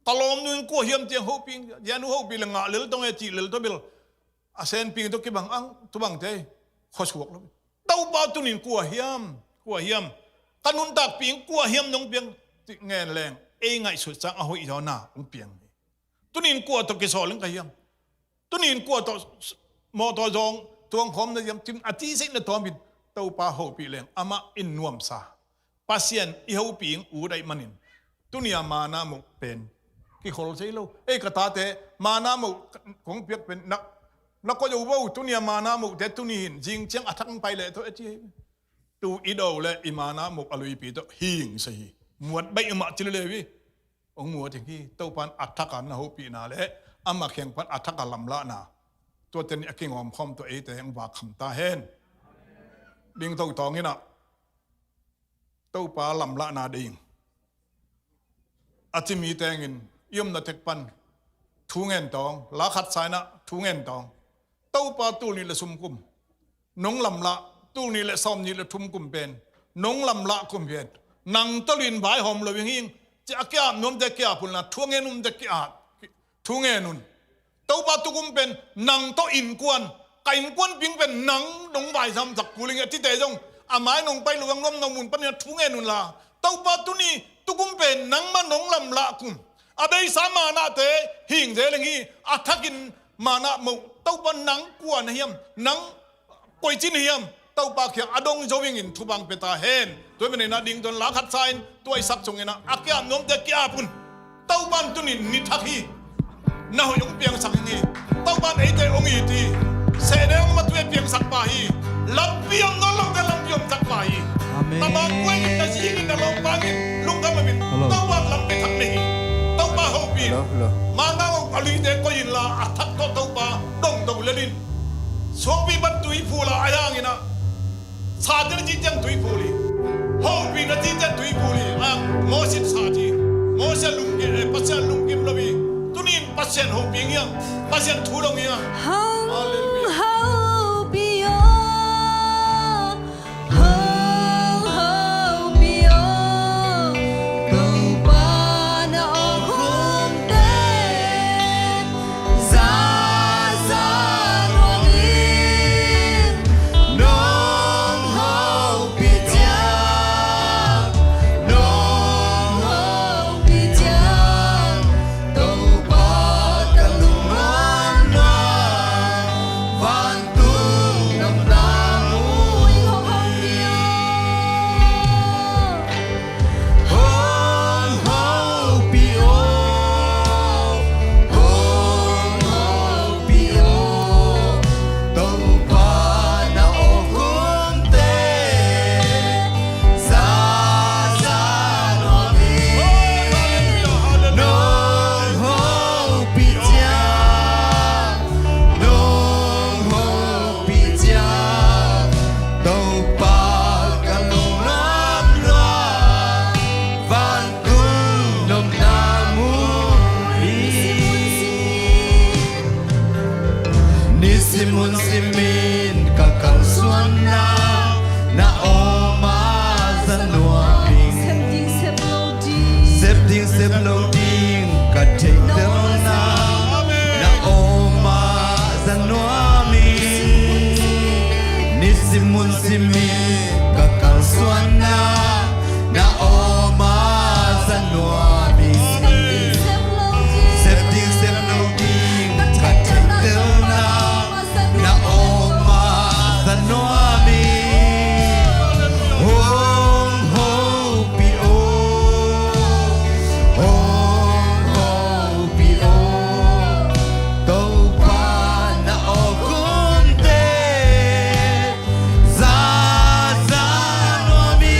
กลอมนึงกัวเฮียมจินหูปียานุหูปีละงะเลลตงเอจิเลลตัวเบลอาเซนปีตัวกิบังอังตัวบังเตขอสวกแล้วตัวปาตุนินกัวเฮียมกันุนตักปีกัวเฮียมน้องเปียงเงินแรงเองไงสุดสังเอาอีเท่าหน้าองเปียงตุนินกัวตัวกิโซลิงกันเฮียมตุนินกัวตัวมอตัวจงตัวหอมนะยมจิมอาทิสินะตัวบินตัวปาหูปีแรงอามาอินนวมซาปัสยันอีหูปีงอูได้มันินตุนียมานามุเป็นกี่คนใช่ลูกกระตาเตมานามุของเปียกเป็นนักก็อยู่ว่าตุนียมานามุเดตุนีหินจริงเชียงอัทังไปเลยตัวเจีตูอีโดเลยอิมานามุอลุยปีตัวหิงสิหมวดใบอมาจิเลวิองหมวดถึงที่ตัวปันอัทักันนะหูปีนาเลยอามาเขียงปันอัทักันลำละนาตัวเจนอกิงอมคอมตัวแต่ยังว่าคำตาเห็นดิงตัวตองนี่นะตัวปลาลำละนาดิงอาจจะมีแต่เงินย่อมนัดเทกปันทุ่งเงินตองลาขัดสายนะทุ่งเงินตองตัวปลาตู้นี่ละซุ่มกุมน้องลำละตู้นี่ละซ้อมนี่ละทุ่มกุมเป็นน้องลำละกุมเป็นนังตะลินบายหอมเลยวิ่งหิงจะอาเกียนุ่มจะเกียพุ่นละทุ่งเงินนุ่มจะเกียทุ่งเงินนุ่นตัวปลาตุกุมเป็นนังตัวอินกวนไก่กวนพิงเป็นนังดงใบซ้ำสักกุลิงที่เตจงอาไม้นงไปหลวงล้มนงมุนปัญญาทุ่งเงินนุ่นละตัวปลาตุนี่ตุกุมเป็นนังมันนงลำละกุมอาเดยสามานาเตหิงเจริงีอาทักินมานามุตัวปลานังกวนเฮียมนังปอยจินเฮียมตัวปลาเขียอดงโจวิงินทุบังเปตาเฮนตัวเป็นนาดิงตนลาขัดไซน์ตัวไอซักจงเงนะอาเกียนมเดกีอาปุนตัวบันตุนินนิทักฮีน่าหยงเปียงสักงี้ตัวบันไอเตองอีทีเสด็จมาตัวเปียงสักปาฮีลำเปียงนอลงแต่ลำเปียงสักปาฮีตบางกวยกินนาซีกินนาลงปากินลุงกำมันตัวบันลำไปทักนี่ตัวปาหูปีมาหน้าองอลีเดก็ยินลาอัทักตัวปาดงตัวเลดินสวงปีบันตุยฟูลาอายังงี้นะซาเจนจีจังตุยฟูลีหูปีนาจีจังตุยฟูลีโมสิตซาจีโมเสลุงกิปัสยันลุงกิมลบีตุนินปัสยันหูปีเงี้ยปัสยันทูลงเงี้ย
ว่า sep lo ding ka take the na na oma zanwami nisimun simi ka kalswana na oma zanwami sep ding sep lo ding ka take the na oma zanwami hong ho pi o hong ho pi o to pa na o kun te za za no mi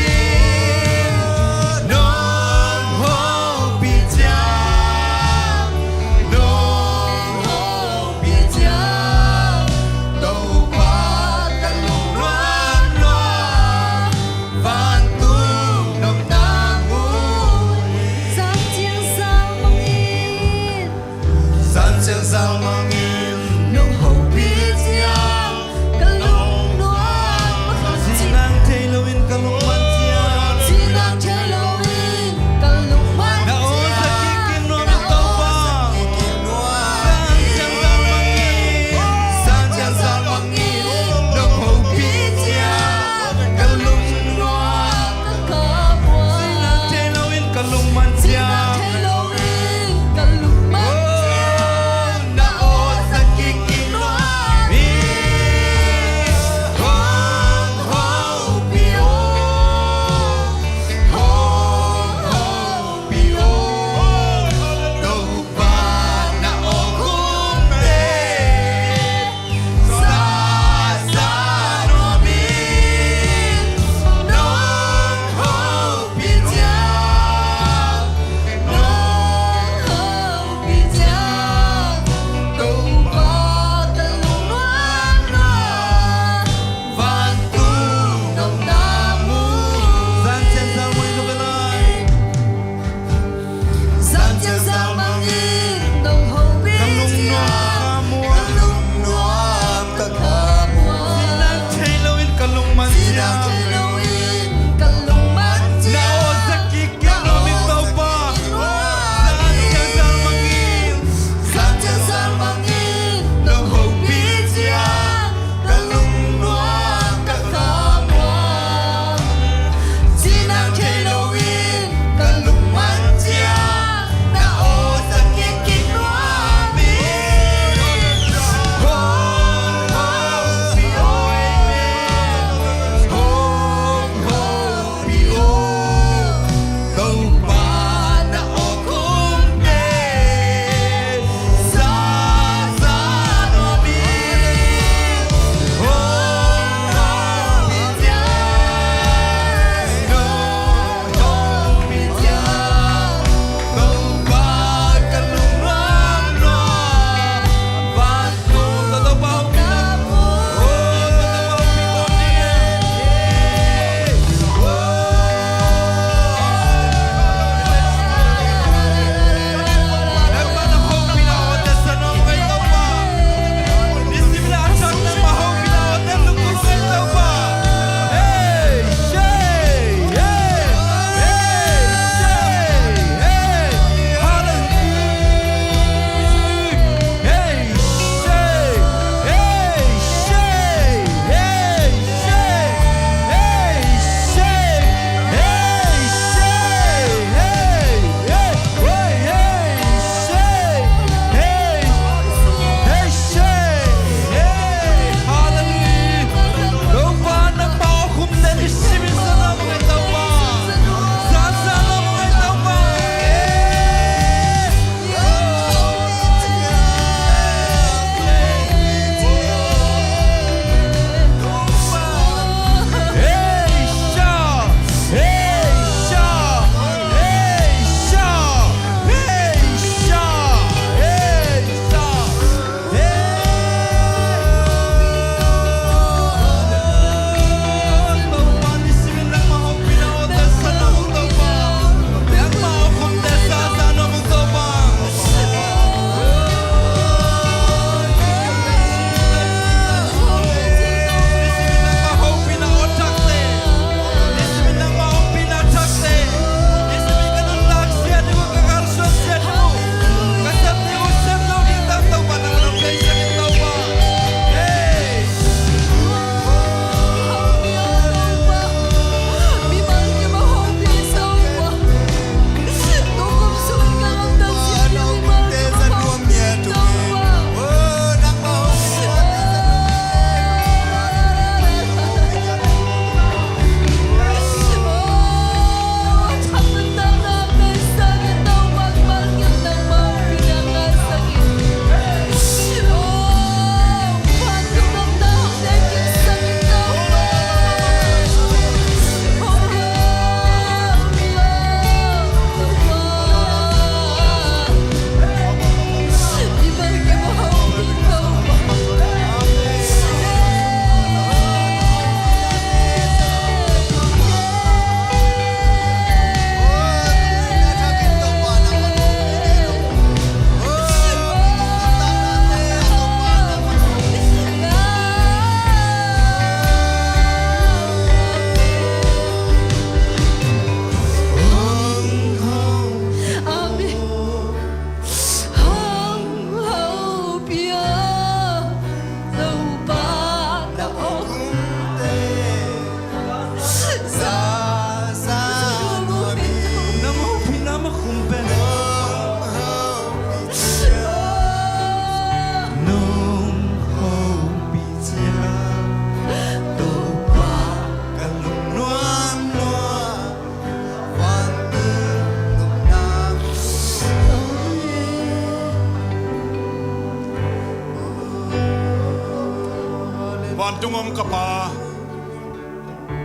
ban tungom kapa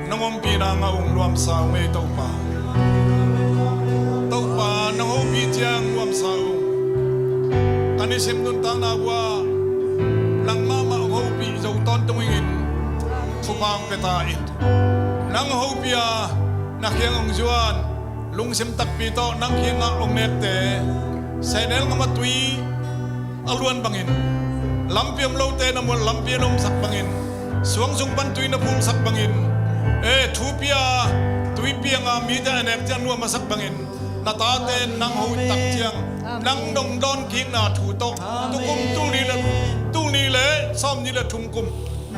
nangom pina nga ung luam sa me tau pa nang ho pi tiang luam sa ung kanisim Luntawng na wa nang mama ung ho pi zo ton tungingin kupang petain nang ho pia nakyang ung juan lungsim takpi to nang hinga ung nete senel nga matui aluan bangin lampiam lote na mo lampiam sak bangin suang sung pantui na pul sak bangin thupia tuipia nga mida anek jan nuam masak bangin natate nang ho tak chiang nang dong don ki na thu to tukum tu ni le som ni le thum kum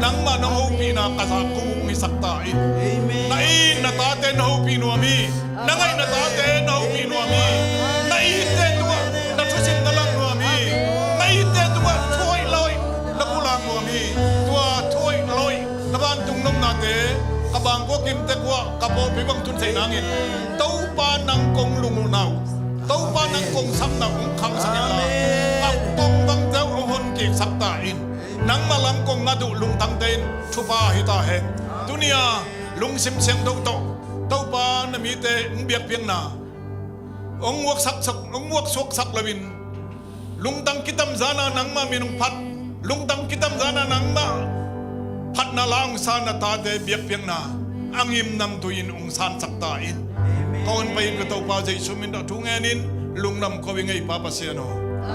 nang ma nang ho pi na kasa ku mi sakta in na ing natate na ho pi nuami nangai natate na ho pi nuami na ite tua na thusim na lang nuami na ite tua thoi loi na pulang nuami tua thoi loi na ban tung nom nate kabang ko kim te kwa kapo pibang tun say nangin tau pa nang kong lungunaw tau pa nang kong sam na kong khang sa nila kap kong bang daw hon ki saktain nang malam kong ngadu Luntawng ten chupa hita hen dunia lung sim seng dau to tau pa na mi te biak piang na ong wak sok sak lawin Luntawng kitam zana nang ma minung phat Luntawng kitam zana nang ma phat na lang sana tate biak piang na angim nam tuin ung san saktain kawan payin ko tau pa jay sumin da tunganin lungnam ko wingai papasiano